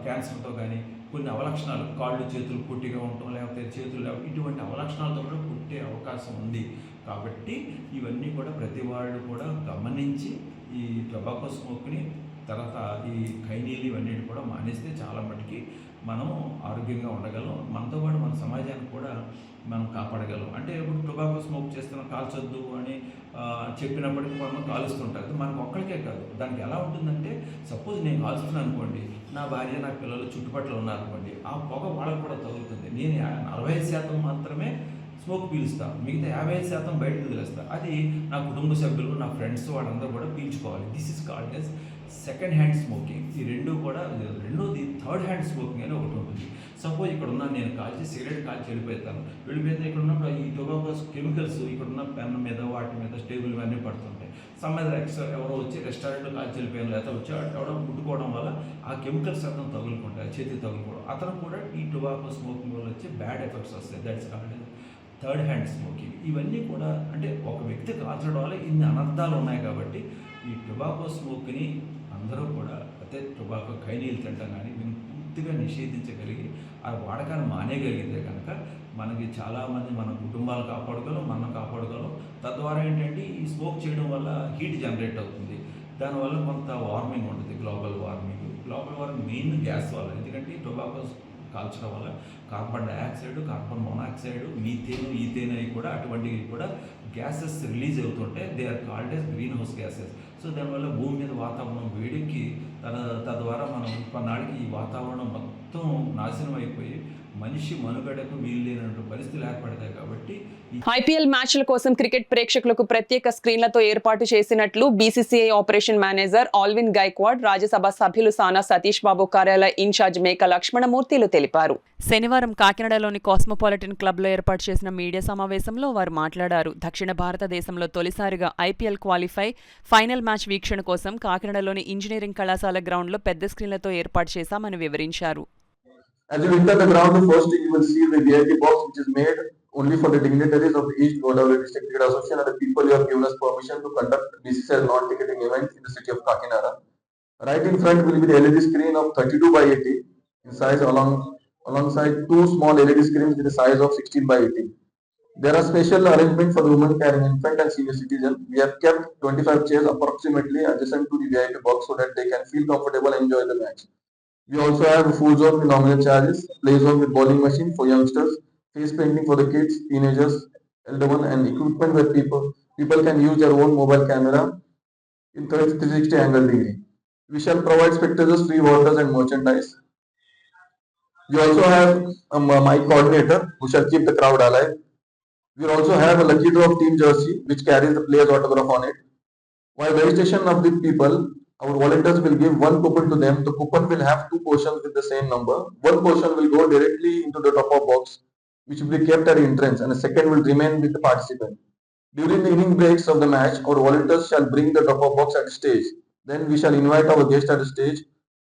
క్యాన్సర్తో కానీ కొన్ని అవలక్షణాలు, కాళ్ళు చేతులు పొట్టిగా ఉండటం, లేకపోతే చేతులు ఇటువంటి అవలక్షణాలతో కూడా పుట్టే అవకాశం ఉంది. కాబట్టి ఇవన్నీ కూడా ప్రతి వాళ్ళు కూడా గమనించి ఈ టొబాకో స్మోక్ని, తర్వాత ఈ ఖైనీలు ఇవన్నీ కూడా మానేస్తే చాలా మటుకి మనం ఆరోగ్యంగా ఉండగలం. మనతో పాటు మన సమాజానికి కూడా మనం కాపాడగలం. అంటే ఇప్పుడు టొబాకో స్మోక్ చేస్తున్న కాల్చొద్దు అని చెప్పినప్పటికీ మనం కాలుస్తుంటారు. మనకు ఒక్కడికే కాదు, దానికి ఎలా ఉంటుందంటే సపోజ్ నేను కాల్స్తున్నాను అనుకోండి, నా భార్య నా పిల్లలు చుట్టుపక్కల ఉన్నారనుకోండి, ఆ పొగ వాళ్ళకు కూడా తగులుతుంది. నేను 40% మాత్రమే స్మోక్ పీలుస్తాను, మిగతా 50% బయటకు వదిలేస్తా. అది నా కుటుంబ సభ్యులు, నా ఫ్రెండ్స్ వాళ్ళందరూ కూడా పీల్చుకోవాలి. This is called as second hand smoking. ఈ రెండు కూడా, రెండోది థర్డ్ హ్యాండ్ స్మోకింగ్ అని ఒకటి ఉంటుంది. సపోజ్ ఇక్కడ ఉన్న నేను సిగరెట్ కాల్చి వెళ్ళిపోతాను. ఇక్కడ ఉన్నప్పుడు ఈ టొబాకో కెమికల్స్ ఇక్కడ ఉన్న పెన్ మీద, వాటి మీద, టేబుల్ అన్నీ పడుతుంటాయి. సమ్మర్ ఎవరో వచ్చి రెస్టారెంట్లో కాల్చి వెళ్ళిపోయాను, లేకపోతే వచ్చి ఎవడో ముట్టుకోవడం వల్ల ఆ కెమికల్స్ అతను తగులుకుంటాయి, చేతికి తగులుకోవడం. అతను కూడా ఈ టొబాకో స్మోకింగ్ వల్ల వచ్చి బ్యాడ్ ఎఫెక్ట్స్ వస్తాయి. That's called third hand smoking. ఇవన్నీ కూడా అంటే ఒక వ్యక్తి కాల్చడం వల్ల ఇన్ని అనర్థాలు ఉన్నాయి. కాబట్టి ఈ టొబాకో స్మోక్ని అందరూ కూడా, అయితే టొబాకో కైనీలు తింటాం కానీ దీన్ని పూర్తిగా నిషేధించగలిగి ఆ వాడకాన్ని మానేయగలిగితే కనుక మనకి చాలామంది మన కుటుంబాలు కాపాడుకోగలం, మనం కాపాడుకోగలం. తద్వారా ఏంటంటే ఈ స్మోక్ చేయడం వల్ల హీట్ జనరేట్ అవుతుంది. దానివల్ల కొంత వార్మింగ్ ఉంటుంది, global warming. Global warming main gas వల్ల. ఎందుకంటే ఈ టొబాకో కాల్చడం వల్ల carbon dioxide, carbon monoxide, methane, ethane అవి కూడా అటువంటివి కూడా గ్యాసెస్ రిలీజ్ అవుతుంటే they are called as green house gases. So దానివల్ల భూమి మీద వాతావరణం వేడికి తద్వారా మనం కొన్నాళ్ళకి ఈ వాతావరణం మొత్తం నాశనం అయిపోయి మనిషి మనుగడకు వీల్లేనటువంటి పరిస్థితులు ఏర్పడతాయి. కాబట్టి ఐపీఎల్ మ్యాచ్ల కోసం క్రికెట్ ప్రేక్షకులకు ప్రత్యేక స్క్రీన్లతో ఏర్పాటు చేసినట్లు BCCI operation manager Alvin Gaikwad, Rajya Sabha సభ్యులు సానా సతీష్ బాబు కార్యాలయ ఇన్ఛార్జ్ మేక లక్ష్మణమూర్తిలు తెలిపారు. శనివారం కాకినాడలోని కాస్మోపాలిటన్ క్లబ్లో ఏర్పాటు చేసిన మీడియా సమావేశంలో వారు మాట్లాడారు. దక్షిణ భారతదేశంలో తొలిసారిగా ఐపీఎల్ క్వాలిఫై ఫైనల్ మ్యాచ్ వీక్షణ కోసం కాకినాడలోని ఇంజనీరింగ్ కళాశాల గ్రౌండ్లో పెద్ద స్క్రీన్లతో ఏర్పాటు చేశామని వివరించారు. As you enter the ground, the first thing you will see the VIP box, which is made only for the dignitaries of the East Godavari District Cricket Association and the people who have given us permission to conduct BCCI non-ticketing events in the city of Kakinada. Right in front will be the LED screen of 32/80 in size, alongside two small LED screens with the size of 16/80. There are special arrangements for the women carrying infant and senior citizen. We have kept 25 chairs approximately adjacent to the VIP box so that they can feel comfortable and enjoy the match. We also have a full zone with nominal charges, play zone with bowling machine for youngsters, face painting for the kids, teenagers, elder one, and equipment where people can use their own mobile camera in 360 angle degree. We shall provide spectators free waters and merchandise. We also have a mic coordinator who shall keep the crowd alive. We also have a lucky draw of team jersey which carries the player's autograph on it. While registration of the people, our volunteers will give one coupon to them. The coupon will have two portions with the same number. One portion will go directly into the top of box, which will be kept at the entrance, and the second will remain with the participant. During the inning breaks of the match, our volunteers shall bring the top of box at the stage. Then we shall invite our guest at the stage,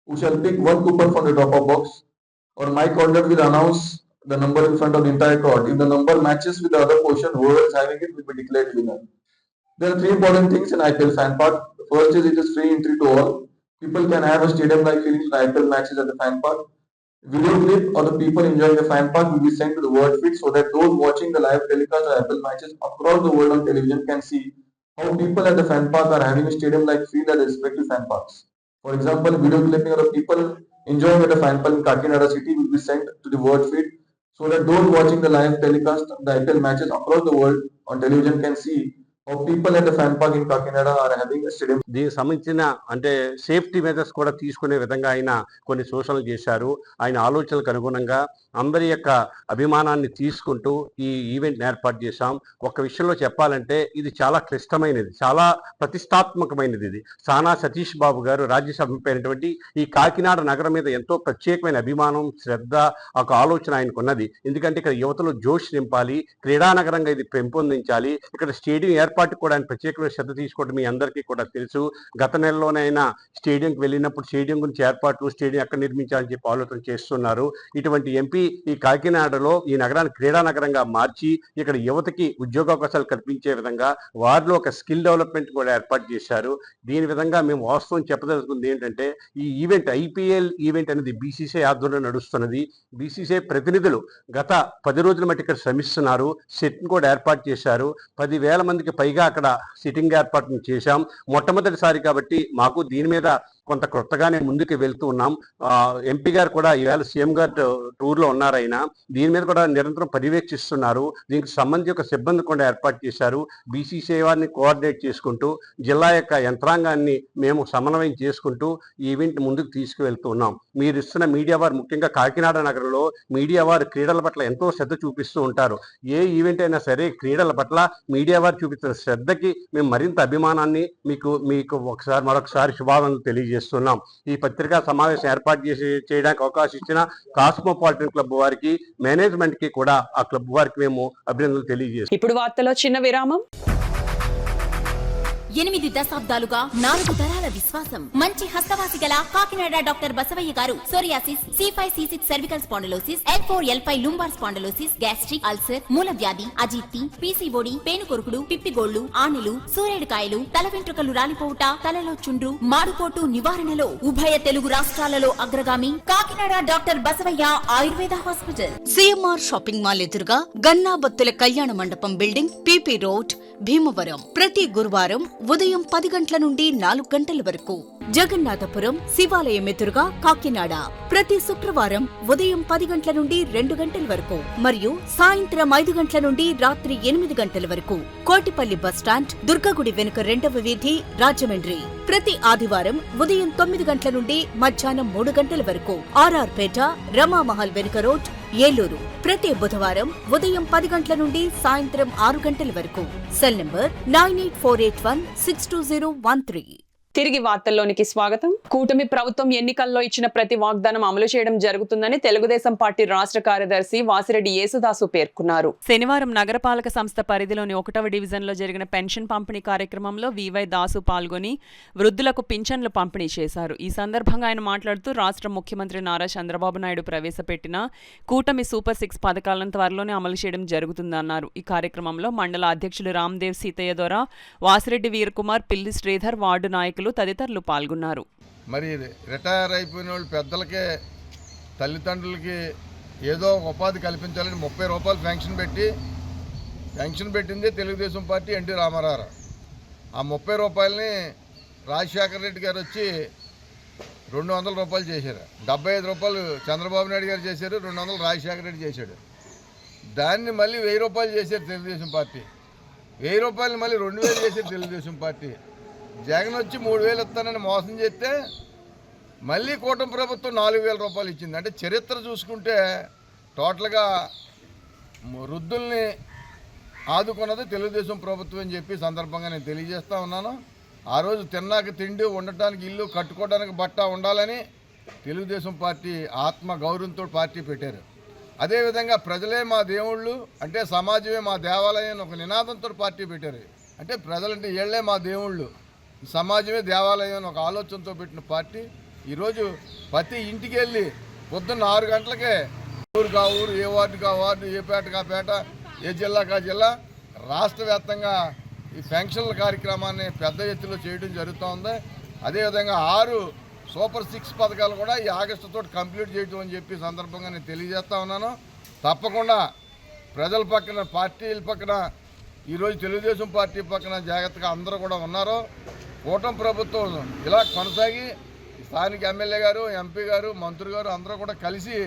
who shall pick one coupon from the top of box. Our mic coordinator will announce the number in front of the entire crowd. If the number matches with the other portion, whoever is having it will be declared winner. There are three important things in IPL fan park. First is it is free entry to all. People can have a stadium-like feeling in IPL matches at the fan park. Video clip or the people enjoying the fan park will be sent to the word feed so that those watching the live telecast of IPL matches across the world on television can see how people at the fan park are having a stadium-like feel at the respective fan parks. For example, video clipping of the people enjoying at the fan park in Kakinada city will be sent to the word feed so that those watching the live telecast of the IPL matches across the world on television can see how people at the fan park in Kakinada are having a stadium. దీనికి సంబంధించిన అంటే సేఫ్టీ మెజర్స్ కూడా తీసుకునే విధంగా ఆయన కొన్ని సూచనలు చేశారు. ఆయన ఆలోచనలకు అనుగుణంగా అందరి యొక్క అభిమానాన్ని తీసుకుంటూ ఈ ఈవెంట్ ఏర్పాటు చేశాం. ఒక విషయంలో చెప్పాలంటే ఇది చాలా క్లిష్టమైనది, చాలా ప్రతిష్టాత్మకమైనది. ఇది సానా సతీష్ బాబు గారు రాజ్యసభ ఈ కాకినాడ నగరం మీద ఎంతో ప్రత్యేకమైన అభిమానం, శ్రద్ధ, ఒక ఆలోచన ఆయనకు ఉన్నది. ఎందుకంటే ఇక్కడ యువతలో జోష్ నింపాలి, క్రీడానగరంగా ఇది పెంపొందించాలి. ఇక్కడ స్టేడియం ఏర్పాటు కూడా ఆయన ప్రత్యేకమైన శ్రద్ధ తీసుకోవడం మీ అందరికీ కూడా తెలుసు. గత నెలలోనే ఆయన స్టేడియంకి వెళ్ళినప్పుడు స్టేడియం గురించి ఏర్పాట్లు, స్టేడియం ఎక్కడ నిర్మించాలని చెప్పి ఆలోచన చేస్తున్నారు. ఇటువంటి ఎంపీ ఈ కాకినాడలో ఈ నగరాన్ని క్రీడా నగరంగా మార్చి ఇక్కడ యువతకి ఉద్యోగావకాశాలు కల్పించే విధంగా వారిలో ఒక స్కిల్ డెవలప్మెంట్ కూడా ఏర్పాటు చేశారు. దీని విధంగా మేము వాస్తవం చెప్పదలుచుకుంది ఏంటంటే ఈ ఈవెంట్ ఐపీఎల్ ఈవెంట్ అనేది బీసీసీఐ ఆధ్వర్యంలో నడుస్తున్నది. బీసీసీఐ ప్రతినిధులు గత 10 రోజుల మట్టి ఇక్కడ శ్రమిస్తున్నారు. సెట్ని కూడా ఏర్పాటు చేశారు. 10,000 మందికి పైగా అక్కడ సిట్టింగ్ ఏర్పాటు చేశాం. మొట్టమొదటిసారి కాబట్టి మాకు దీని మీద కొంత కొత్తగానే ముందుకు వెళ్తూ ఉన్నాం. ఎంపీ గారు కూడా ఈవేళ సీఎం గారు టూర్లో ఉన్నారు. ఆయన దీని మీద కూడా నిరంతరం పర్యవేక్షిస్తున్నారు. దీనికి సంబంధించి ఒక సిబ్బంది కూడా ఏర్పాటు చేశారు. బీసీసీఐ వారిని కోఆర్డినేట్ చేసుకుంటూ జిల్లా యొక్క యంత్రాంగాన్ని మేము సమన్వయం చేసుకుంటూ ఈ ఈవెంట్ ముందుకు తీసుకువెళ్తూ ఉన్నాం. మీరు ఇస్తున్న మీడియా వారు, ముఖ్యంగా కాకినాడ నగరంలో మీడియా వారు క్రీడల పట్ల ఎంతో శ్రద్ధ చూపిస్తూ ఉంటారు. ఏ ఈవెంట్ అయినా సరే క్రీడల పట్ల మీడియా వారు చూపిస్తున్న శ్రద్ధకి మేము మరింత అభిమానాన్ని మీకు మరొకసారి శుభాకాంక్షలు తెలియజేస్తున్నాం. ఈ పత్రికా సమావేశం ఏర్పాటు చేయడానికి అవకాశం ఇచ్చిన కాస్మోపాలిటన్ క్లబ్ వారికి, మేనేజ్మెంట్ కి కూడా ఆ క్లబ్ వారికి మేము అభినందనలు తెలియజేస్తున్నాం. ఇప్పుడు వార్తలో చిన్న విరామం. 8 దశాబ్దాలుగా 4 తరాల విశ్వాసం. మంచి హస్తవాసి గల కాకినాడ డాక్టర్ బసవయ్య గారు psoriasis, C5, C6 cervical spondylosis, L4, L5 lumbar spondylosis, gastric ulcer, మూల వ్యాధి, అజీర్తి, PCOD, పేనుకొరుకుడు, పిప్పిగోళ్లు, ఆనెలు, సూరేడుకాయలు, తల వెంట్రుకలు రాలిపోవుట, తలలో చుండ్రు, మాడుకోటు నివారణలో ఉభయ తెలుగు రాష్ట్రాలలో అగ్రగామి Kakinada doctor Basavaiah Ayurveda hospital. CMR shopping mall ఎదురుగా గన్నాబత్తుల కళ్యాణ మండపం బిల్డింగ్, PP రోడ్, భీమవరం. ప్రతి గురువారం ఉదయం 10 గంటల నుండి 4 గంటల వరకు. జగన్నాథపురం శివాలయం ఎదురుగా కాకినాడ. ప్రతి శుక్రవారం ఉదయం 10 గంటల నుండి 2 గంటల వరకు మరియు సాయంత్రం 5 గంటల నుండి రాత్రి 8 గంటల వరకు. కోటిపల్లి బస్టాండ్, దుర్గగుడి వెనుక 2వ వీధి, రాజమండ్రి. ప్రతి ఆదివారం ఉదయం 9 గంటల నుండి మధ్యాహ్నం 3 గంటల వరకు. RR పేట, రమామహల్ వెనుక రోడ్, ఏలూరు. ప్రతి బుధవారం ఉదయం 10 గంటల నుండి సాయంత్రం 6 గంటల వరకు. Cell number 9848162013. తిరిగి వార్తల్లోనికి స్వాగతం. కూటమి ప్రభుత్వం ఎన్నికల్లో ఇచ్చిన ప్రతి వాగ్దానం అమలు చేయడం జరుగుతుందని తెలుగుదేశం పార్టీ రాష్ట్ర కార్యదర్శి వాసిరెడ్డి యేసుదాసు పేర్కొన్నారు. శనివారం నగరపాలక సంస్థ పరిధిలోని 1వ డివిజన్లో జరిగిన పెన్షన్ పంపిణీ కార్యక్రమంలో VY దాసు పాల్గొని వృద్ధులకు పింఛన్లు పంపిణీ చేశారు. ఈ సందర్భంగా ఆయన మాట్లాడుతూ రాష్ట్ర ముఖ్యమంత్రి నారా చంద్రబాబు నాయుడు ప్రవేశపెట్టిన కూటమి సూపర్ 6 పథకాలను త్వరలోనే అమలు చేయడం జరుగుతుందన్నారు. ఈ కార్యక్రమంలో మండల అధ్యక్షులు రామ్దేవ్ సీతయ్య ద్వారా, వాసిరెడ్డి వీరకుమార్, పిల్లి శ్రీధర్, వార్డు నాయకులు తదితరులు పాల్గొన్నారు. మరి రిటైర్ అయిపోయిన వాళ్ళు పెద్దలకే, తల్లిదండ్రులకి ఏదో ఉపాధి కల్పించాలని 30 రూపాయలు పెన్షన్ పెట్టింది తెలుగుదేశం పార్టీ, ఎన్టీ రామారావు. ఆ 30 రూపాయలని రాజశేఖర రెడ్డి గారు వచ్చి 200 రూపాయలు చేశారు. 75 రూపాయలు చంద్రబాబు నాయుడు గారు చేశారు, 200 రాజశేఖర రెడ్డి చేశాడు. దాన్ని మళ్ళీ 1000 రూపాయలు చేశారు తెలుగుదేశం పార్టీ. 1000 రూపాయలు మళ్ళీ 2000 చేశారు తెలుగుదేశం పార్టీ. జగన్ వచ్చి 3000 ఇస్తానని మోసం చేస్తే మళ్ళీ కూటమి ప్రభుత్వం 4000 రూపాయలు ఇచ్చింది. అంటే చరిత్ర చూసుకుంటే టోటల్గా వృద్ధుల్ని ఆదుకున్నది తెలుగుదేశం ప్రభుత్వం అని చెప్పి సందర్భంగా నేను తెలియజేస్తూ ఉన్నాను. ఆ రోజు తిన్నాక తిండి, ఉండటానికి ఇల్లు, కట్టుకోవడానికి బట్ట ఉండాలని తెలుగుదేశం పార్టీ ఆత్మ గౌరవంతో పార్టీ పెట్టారు. అదేవిధంగా ప్రజలే మా దేవుళ్ళు, అంటే సమాజమే మా దేవాలయం అని ఒక నినాదంతో పార్టీ పెట్టారు. అంటే ప్రజలంటే వీళ్ళే మా దేవుళ్ళు, సమాజమే దేవాలయం అని ఒక ఆలోచనతో పెట్టిన పార్టీ ఈరోజు ప్రతి ఇంటికి వెళ్ళి పొద్దున్న 6 గంటలకే ఊరు కా ఊరు, ఏ వార్డు కా వార్డు, ఏ పేట కా పేట, ఏ జిల్లా కా జిల్లా రాష్ట్ర వ్యాప్తంగా ఈ పెన్షన్ల కార్యక్రమాన్ని పెద్ద ఎత్తులో చేయడం జరుగుతూ ఉంది. అదేవిధంగా 6 సూపర్ 6 పథకాలు కూడా ఈ ఆగస్టుతో కంప్లీట్ చేయడం అని చెప్పి సందర్భంగా నేను తెలియజేస్తూ ఉన్నాను. తప్పకుండా ప్రజల పక్కన, పార్టీల పక్కన, ఈరోజు తెలుగుదేశం పార్టీ పక్కన జాగ్రత్తగా అందరూ కూడా ఉన్నారు. కూటమి ప్రభుత్వం ఇలా కొనసాగి స్థానిక ఎమ్మెల్యే గారు, ఎంపీ గారు, మంత్రి గారు అందరూ కూడా కలిసి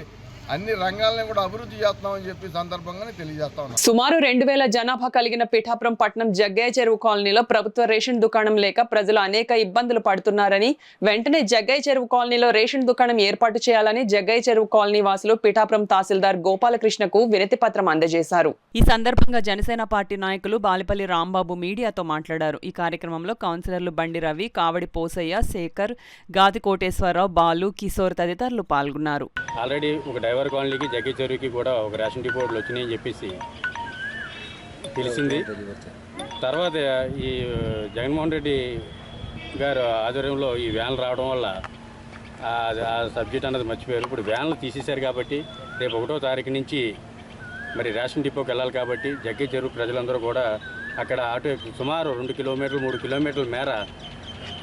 అన్ని రంగాలను కూడా అభివృద్ధి చేస్తామని చెప్పి సందర్భంగానే తెలియజేస్తా ఉన్నాం. సుమారు 2000 జనాభా కలిగిన పిఠాపురం పట్టణం జగ్గయ్య చెరువు కాలనీలో ప్రభుత్వ రేషన్ దుకాణం లేక ప్రజలు అనేక ఇబ్బందులు పడుతున్నారని, వెంటనే జగ్గయ్య చెరువు కాలనీలో రేషన్ దుకాణం ఏర్పాటు చేయాలని జగ్గయ్య చెరువు కాలనీ వాసులు పిఠాపురం తహసీల్దార్ గోపాలకృష్ణకు వినతి పత్రం అందజేశారు. ఈ సందర్భంగా జనసేన పార్టీ నాయకులు బాలిపల్లి రాంబాబు మీడియాతో మాట్లాడారు. ఈ కార్యక్రమంలో కౌన్సిలర్లు బండి రవి, కావడి పోసయ్య, శేఖర్, గాది కోటేశ్వరరావు, బాలు, కిషోర్ తదితరులు పాల్గొన్నారు. ఆల్రెడీ ఒక డ్రైవర్ కాలనీకి, జగ్గయ్య చెరువుకి కూడా ఒక రేషన్ డిపోట్లు వచ్చినాయని చెప్పేసి తెలిసింది. తర్వాత ఈ జగన్మోహన్ రెడ్డి గారు ఆధ్వర్యంలో ఈ వ్యాన్లు రావడం వల్ల ఆ సబ్జెక్ట్ అన్నది మర్చిపోయారు. ఇప్పుడు వ్యాన్లు తీసేశారు కాబట్టి రేపు 1వ తారీఖు నుంచి మరి రేషన్ డిపోకి వెళ్ళాలి కాబట్టి జగ్గయ్య చెరువు ప్రజలందరూ కూడా అక్కడ ఆటో సుమారు 2 కిలోమీటర్లు 3 కిలోమీటర్ల మేర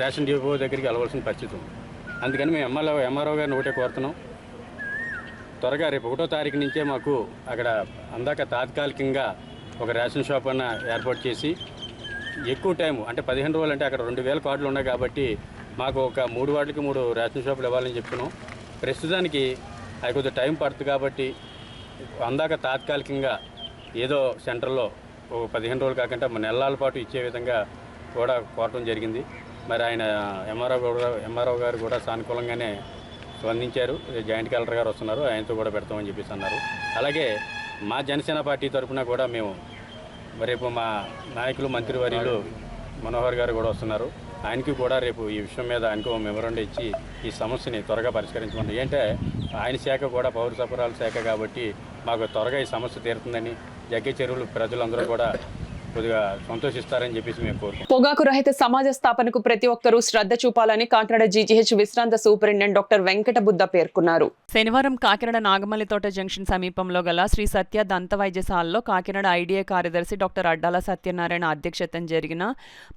రేషన్ డిపో దగ్గరికి వెళ్ళవలసిన పరిస్థితి ఉంది. అందుకని మేము ఎంఆర్ఓ గారిని ఒకటే కోరుతున్నాం, త్వరగా రేపు 1వ తారీఖు నుంచే మాకు అక్కడ అందాక తాత్కాలికంగా ఒక రేషన్ షాప్ అన్న ఏర్పాటు చేసి ఎక్కువ టైం, అంటే 15 రోజులు, అంటే అక్కడ 2000 కార్డులు ఉన్నాయి కాబట్టి మాకు ఒక 3 వార్డులకి 3 రేషన్ షాపులు ఇవ్వాలని చెప్తున్నాం. ప్రస్తుతానికి అది కొద్దిగా టైం పడుతుంది కాబట్టి అందాక తాత్కాలికంగా ఏదో సెంటర్లో ఒక 15 రోజులు కాకుండా నెలల పాటు ఇచ్చే విధంగా కూడా కోరటం జరిగింది. మరి ఆయన ఎంఆర్ఓ గారు కూడా సానుకూలంగానే స్పందించారు. జాయింట్ కలెక్టర్ గారు వస్తున్నారు, ఆయనతో కూడా పెడతామని చెప్పేసి అన్నారు. అలాగే మా జనసేన పార్టీ తరఫున కూడా మేము రేపు మా నాయకులు మంత్రివర్యులు మనోహర్ గారు కూడా వస్తున్నారు. ఆయనకి కూడా రేపు ఈ విషయం మీద ఆయనకు మెమోరాండం ఇచ్చి ఈ సమస్యని త్వరగా పరిష్కరించమని. ఏంటంటే ఆయన శాఖ కూడా పౌర సరఫరాల శాఖ కాబట్టి మాకు త్వరగా ఈ సమస్య తీరుతుందని జగ్గే చెరువులు ప్రజలందరూ కూడా కొద్దిగా సంతోషిస్తారని చెప్పేసి మేము కోరుకుంటున్నాం. పొగాకు రహిత సమాజ స్థాపనకు ప్రతి ఒక్కరూ శ్రద్ధ చూపాలని కాకినాడ జీజీహెచ్ విశ్రాంత సూపరింటెండెంట్ డాక్టర్ వెంకట బుద్ధ పేర్కొన్నారు. శనివారం కాకినాడ నాగమల్లితోట జంక్షన్ సమీపంలో గల శ్రీ సత్య దంత వైద్యశాలలో కాకినాడ ఐడిఏ కార్యదర్శి డాక్టర్ అడ్డాల సత్యనారాయణ అధ్యక్షతన జరిగిన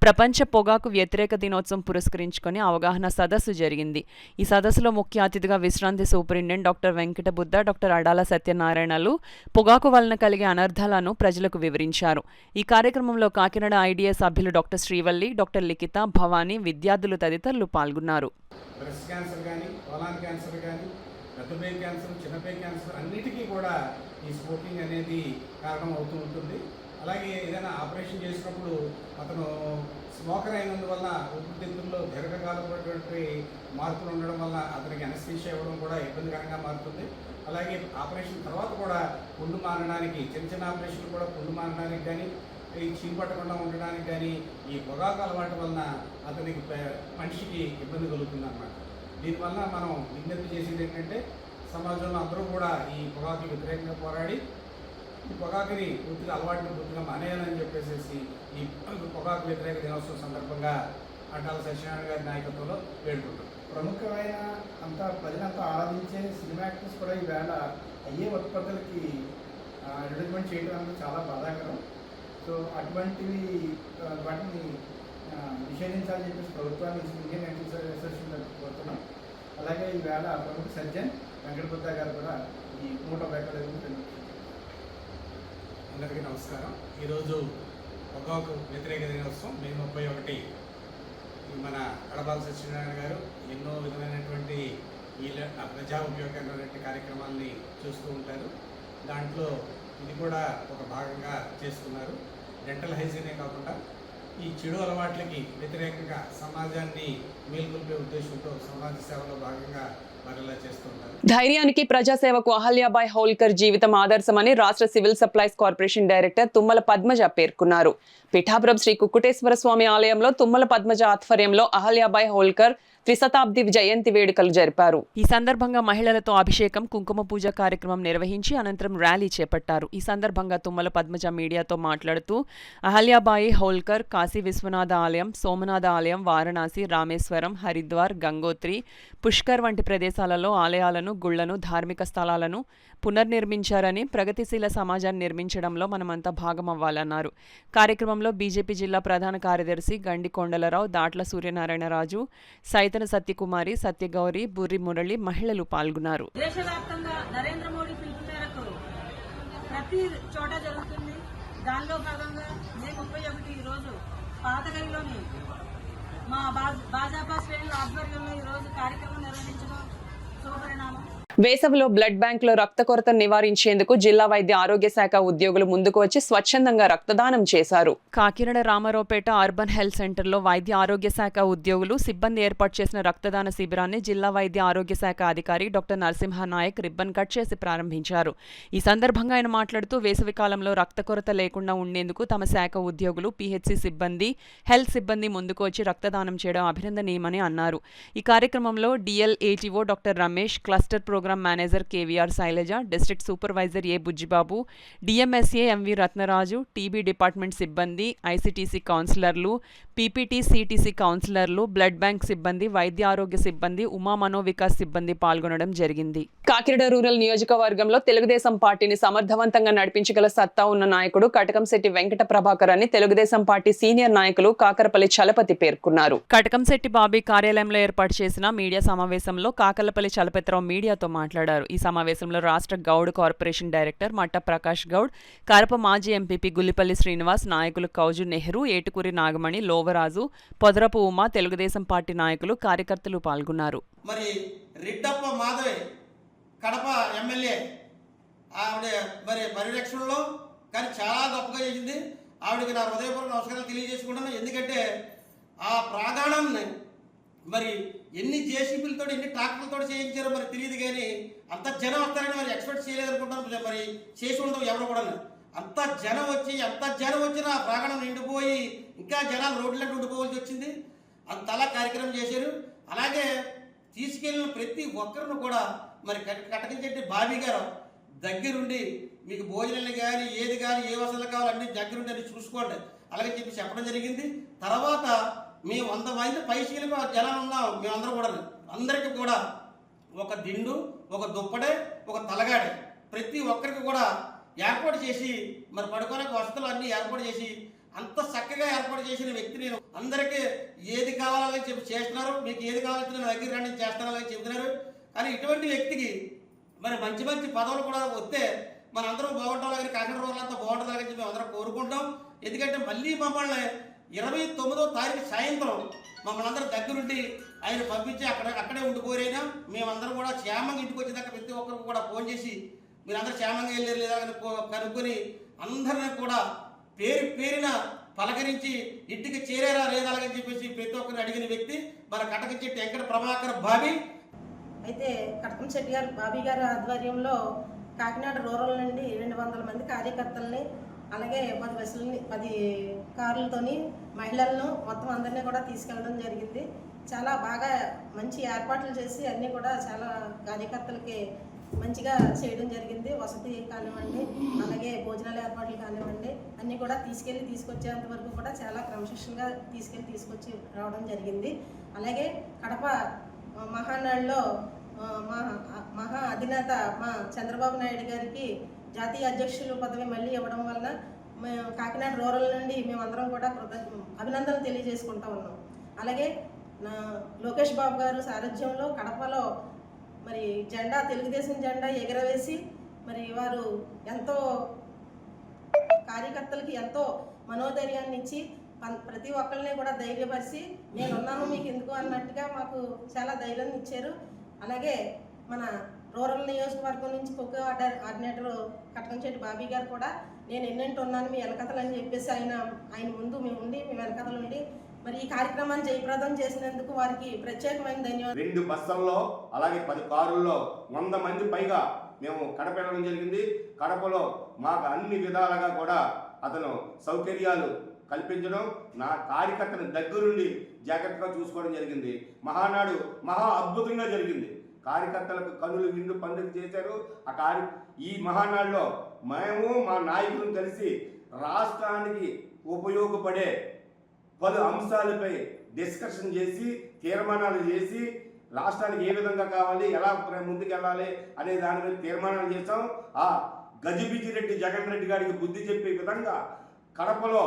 ప్రపంచ పొగాకు వ్యతిరేక దినోత్సవం పురస్కరించుకొని అవగాహన సదస్సు జరిగింది. ఈ సదస్సులో ముఖ్య అతిథిగా విశ్రాంతి superintendent doctor Venkata Buddha, doctor Addala సత్యనారాయణలు పొగాకు వలన కలిగే అనర్థాలను ప్రజలకు వివరించారు. ఈ కార్యక్రమంలో కాకినాడ ఐడిఏ సభ్యులు డాక్టర్ శ్రీవల్లి, డాక్టర్ లిఖిత, భవానీ, విద్యార్థులు తదితరులు పాల్గొన్నారు. బ్రెస్ట్ క్యాన్సర్ కానీ, కోలాన్ క్యాన్సర్ కానీ, పెద్దపే క్యాన్సర్, చిన్నపే క్యాన్సర్ అన్నిటికీ కూడా ఈ స్మోకింగ్ అనేది కారణం అవుతూ ఉంటుంది. అలాగే ఏదైనా ఆపరేషన్ చేసినప్పుడు అతను స్మోకర్ అయినందువల్ల ఊపిరితిత్తుల్లో దీర్ఘకాలమైనటువంటి మార్పులు ఉండడం వల్ల అతనికి అనస్థీషియా ఇవ్వడం కూడా ఇబ్బందికరంగా మారుతుంది. అలాగే ఆపరేషన్ తర్వాత కూడా పుండు మారడానికి, చిన్న ఆపరేషన్లు కూడా పుండు మారడానికి కానీ, ఈ చీపట్టకుండా ఉండడానికి కానీ ఈ పొగాకు అలవాటు వలన అతనికి మనిషికి ఇబ్బంది కలుగుతుంది అన్నమాట. దీనివల్ల మనం విజ్ఞప్తి చేసేది ఏంటంటే సమాజంలో అందరూ కూడా ఈ పొగాకు వ్యతిరేకంగా పోరాడి ఈ పొగాకుని పూర్తిగా అలవాటుని పూర్తిగా మానేయాలని చెప్పేసి ఈ పొగాకు వ్యతిరేక దినోత్సవం సందర్భంగా అడ్డాల సత్యనారాయణ గారి నాయకత్వంలో వేడుకుంటాం. ప్రముఖమైన ప్రజలంతా ఆరాధించే సినిమా యాక్టర్స్ కూడా ఈవేళ అయ్యే ఉత్పత్తులకి అడ్వర్టైజ్మెంట్ చేయడం అనేది చాలా బాధాకరం. సో అటువంటివి వాటిని నిషేధించాలని చెప్పేసి ప్రభుత్వాన్ని ఇండియన్ మెడికల్ అసోసియేషన్ కోరుతున్నాం. అలాగే ఈవేళ ప్రముఖ సర్జన్ వెంకట బుద్ధ గారు కూడా ఈ 151 అందరికీ నమస్కారం. ఈరోజు పొగాకు వ్యతిరేక దినోత్సవం మే 31. మన అడబాల సత్యనారాయణ గారు ఎన్నో విధమైనటువంటి ప్రజా ఉపయోగకరమైనటువంటి కార్యక్రమాలని చూస్తూ ఉంటారు. దాంట్లో ఇది కూడా ఒక భాగంగా చేస్తున్నారు. డెంటల్ హైజీనే కాకుండా ఈ చెడు అలవాట్లకి వ్యతిరేకంగా సమాజాన్ని మేల్కొల్పే ఉద్దేశంతో సమాజ సేవలో భాగంగా మరలా చేస్తుంటారు. ధైర్యానికి ప్రజాసేవకు అహల్యాబాయ్ హోల్కర్ జీవితం ఆదర్శమని రాష్ట్ర civil supplies corporation director Tummala Padmaja పేర్కొన్నారు. పిఠాపురం శ్రీ కుక్కుటేశ్వర స్వామి ఆలయంలో తుమ్మల పద్మజ ఆధ్వర్యంలో అహల్యాబాయ్ హోల్కర్ త్రిశతాబ్ది జయంతి వేడుకలు జరిపారు. ఈ సందర్భంగా మహిళలతో అభిషేకం, కుంకుమ పూజ కార్యక్రమం నిర్వహించి అనంతరం ర్యాలీ చేపట్టారు. ఈ సందర్భంగా తుమ్మల పద్మజ మీడియాతో మాట్లాడుతూ అహల్యాబాయి హోల్కర్ కాశీ విశ్వనాథ ఆలయం, సోమనాథ ఆలయం, వారణాసి, రామేశ్వరం, హరిద్వార్, గంగోత్రి, పుష్కర్ వంటి ప్రదేశాలలో ఆలయాలను, గుళ్లను, ధార్మిక స్థలాలను పునర్నిర్మించారని, ప్రగతిశీల సమాజాన్ని నిర్మించడంలో మనమంతా భాగమవ్వాలన్నారు. కార్యక్రమంలో బీజేపీ జిల్లా ప్రధాన కార్యదర్శి గండి కొండలరావు, దాట్ల సూర్యనారాయణరాజు, సైతన సత్యకుమారి, సత్యగౌరి, బుర్రి మురళి మహిళలు పాల్గొన్నారు. దేశవ్యాప్తంగా నరేంద్ర మోడీ పిలుపు మేరకు ప్రతి చోట జరుగుతుంది. దానిలో భాగంగా మే 31 ఈరోజు పాతగైలోని మా భాజపా శ్రేణుల ఆధ్వర్యంలో ఈరోజు కార్యక్రమం నిర్వహించడం శుభపరిణామం. వేసవిలో బ్లడ్ బ్యాంకులో రక్త కొరతను నివారించేందుకు జిల్లా వైద్య ఆరోగ్య శాఖ ఉద్యోగులు ముందుకు వచ్చి స్వచ్ఛందంగా రక్తదానం చేశారు. కాకినాడ రామారావుపేట అర్బన్ హెల్త్ సెంటర్లో వైద్య ఆరోగ్య శాఖ ఉద్యోగులు, సిబ్బంది ఏర్పాటు చేసిన రక్తదాన శిబిరాన్ని జిల్లా వైద్య ఆరోగ్య శాఖ అధికారి doctor Narasimha Nayak ribbon cut చేసి ప్రారంభించారు. ఈ సందర్భంగా ఆయన మాట్లాడుతూ వేసవి కాలంలో రక్త కొరత లేకుండా ఉండేందుకు తమ శాఖ ఉద్యోగులు, పిహెచ్సి సిబ్బంది, హెల్త్ సిబ్బంది ముందుకు వచ్చి రక్తదానం చేయడం అభినందనీయమని అన్నారు. ఈ కార్యక్రమంలో DLATO doctor Ramesh, cluster programme manager KVR Sailaja, district supervisor A Bujjibabu, DMSA MV Ratnaraju, TB department సిబ్బంది, ఐసిటిసి కౌన్సిలర్లు, పీపీటీ సిటిసి కౌన్సిలర్లు, బ్లడ్ బ్యాంక్ సిబ్బంది, వైద్య ఆరోగ్య సిబ్బంది, ఉమా మనోవికాస్ సిబ్బంది పాల్గొనడం జరిగింది. కాకినాడ రూరల్ నియోజకవర్గంలో తెలుగుదేశం పార్టీని సమర్థవంతంగా నడిపించగల సత్తా ఉన్న నాయకుడు కటకంశెట్టి వెంకట ప్రభాకర్ అని తెలుగుదేశం పార్టీ సీనియర్ నాయకులు కాకరపల్లి చలపతి పేర్కొన్నారు. కటకంశెట్టి బాబీ కార్యాలయంలో ఏర్పాటు చేసిన మీడియా సమావేశంలో కాకరపల్లి చలపతిరావు మీడియాతో మాట్లాడారు. ఈ సమావేశంలో రాష్ట్ర గౌడ్ కార్పొరేషన్ డైరెక్టర్ మట్ట ప్రకాష్ గౌడ్, కరప మాజీ ఎంపీపీ గుల్లిపల్లి శ్రీనివాస్, నాయకులు కౌజు నెహ్రూ, ఏటుకూరి నాగమణి, లోవరాజు, పొదరపు ఉమా, తెలుగుదేశం పార్టీ నాయకులు, కార్యకర్తలు పాల్గొన్నారు. మరి రెడ్డప్ప మాధవి కడప ఎమ్మెల్యే ఆవిడ మరి పరిరక్షణలో కానీ చాలా గొప్పగా చేసింది. ఆవిడకి నా హృదయపూర్వక నమస్కారాలు తెలియజేసుకుంటున్నాను. ఎందుకంటే ఆ ప్రాంగణాన్ని మరి ఎన్ని జేసీబీలతో ఎన్ని ట్రాక్టర్లతో చేయించారో మరి తెలియదు, కానీ అంత జనం వస్తారని మరి ఎక్స్పెక్ట్ చేయలేదనుకుంటాను. మరి చేసి ఉండవు ఎవరు కూడా. అంత జనం వచ్చినా ఆ ప్రాంగణం నిండిపోయి ఇంకా జనాలు రోడ్లంటే ఉండిపోవాల్సి వచ్చింది. అంతలా కార్యక్రమం చేశారు. అలాగే తీసుకెళ్ళిన ప్రతి ఒక్కరిని కూడా మరి కటకంచెట్టి బాబీ గారు దగ్గరుండి మీకు భోజనాలు కానీ ఏది కానీ ఏ వసతులు కావాలి అన్ని దగ్గరుండి అన్ని చూసుకోండి అలాగే చెప్పి చెప్పడం జరిగింది. తర్వాత మేము 100 మంది పైసలు జనం ఉన్నాం. మేమందరం కూడా అందరికీ కూడా ఒక దిండు, ఒక దుప్పడే, ఒక తలగాడే ప్రతి ఒక్కరికి కూడా ఏర్పాటు చేసి మరి పడుకోవడానికి వసతులు అన్నీ ఏర్పాటు చేసి అంత చక్కగా ఏర్పాటు చేసిన వ్యక్తి నేను. అందరికీ ఏది కావాలని చెప్పి చేస్తున్నారు. మీకు ఏది కావాలని నేను దగ్గర రండి చేస్తానని చెబుతున్నారు. కానీ ఇటువంటి వ్యక్తికి మరి మంచి మంచి పదవులు కూడా వస్తే మన అందరం బాగుంటాం, కానీ కాకినాడ రోజులంతా బాగుంటుందని చెప్పి అందరం కోరుకుంటాం. ఎందుకంటే మళ్ళీ మమ్మల్ని 29వ తారీఖు సాయంత్రం మమ్మల్ని అందరూ దగ్గరుండి ఆయన పంపించి అక్కడే ఉండిపోయినా మేమందరం కూడా క్షేమంగా ఇంటికి వచ్చేదాకా ప్రతి ఒక్కరికి కూడా ఫోన్ చేసి మీరందరూ క్షేమంగా వెళ్ళారు లేదా కనుక్కొని అందరినీ కూడా పేరున పలకరించి ఇంటికి చేరారా లేదా అని చెప్పేసి ప్రతి ఒక్కరిని అడిగిన వ్యక్తి మన కటకంచెట్టి వెంకట ప్రభాకర్ బాబీ. అయితే కటకంచెట్టి గారు బాబీ గారి ఆధ్వర్యంలో కాకినాడ రూరల్ నుండి 200 మంది కార్యకర్తల్ని అలాగే 10 బస్సులని 10 కార్లతోని మహిళలను మొత్తం అందరినీ కూడా తీసుకెళ్ళడం జరిగింది. చాలా బాగా మంచి ఏర్పాట్లు చేసి అన్నీ కూడా చాలా కార్యకర్తలకి మంచిగా చేయడం జరిగింది. వసతి కానివ్వండి, అలాగే భోజనాల ఏర్పాట్లు కానివ్వండి అన్నీ కూడా తీసుకొచ్చేంత వరకు కూడా చాలా క్రమశిక్షణగా తీసుకొచ్చి రావడం జరిగింది. అలాగే కడప మహానాడులో మహా అధినేత మా చంద్రబాబు నాయుడు గారికి జాతీయ అధ్యక్షులు పదవి మళ్ళీ ఇవ్వడం వలన కాకినాడ రూరల్ నుండి మేమందరం కూడా అభినందనలు తెలియజేసుకుంటా ఉన్నాం. అలాగే లోకేష్ బాబు గారు సారథ్యంలో కడపలో మరి తెలుగుదేశం జెండా ఎగరవేసి మరి వారు ఎంతో కార్యకర్తలకి ఎంతో మనోధైర్యాన్ని ఇచ్చి ప్రతి ఒక్కరిని కూడా ధైర్యపరిచి నేనున్నాను మీకు ఎందుకు అన్నట్టుగా మాకు చాలా ధైర్యాన్ని ఇచ్చారు. అలాగే మన రూరల్ నియోజకవర్గం నుంచి కొక్క ఆర్డినేటర్ కటకంచెట్టి బాబీ గారు కూడా నేను ఎన్నెంటి ఉన్నాను మీ వెనకతలు అని చెప్పేసి ఆయన ముందు మేము ఉండి మీ వెనకతలు ఉండి మరి ఈ కార్యక్రమాన్ని జయప్రదం చేసినందుకు వారికి ప్రత్యేకమైన ధన్యవాదాలు. 2 బస్సుల్లో అలాగే 10 కారుల్లో 100 మంది పైగా మేము కడప వెళ్ళడం జరిగింది. కడపలో మాకు అన్ని విధాలుగా కూడా అతను సౌకర్యాలు కల్పించడం, నా కార్యకర్తను దగ్గరుండి జాగ్రత్తగా చూసుకోవడం జరిగింది. మహానాడు మహా అద్భుతంగా జరిగింది. కార్యకర్తలకు కనులు విందు పండుగ చేశారు. ఈ మహానాడులో మేము మా నాయకులను కలిసి రాష్ట్రానికి ఉపయోగపడే 10 అంశాలపై డిస్కషన్ చేసి తీర్మానాలు చేసి రాష్ట్రానికి ఏ విధంగా కావాలి, ఎలా ముందుకు వెళ్ళాలి అనే దాని మీద తీర్మానాలు చేశాం. ఆ గజిబిజి రెడ్డి జగన్ రెడ్డి గారికి బుద్ధి చెప్పే విధంగా కడపలో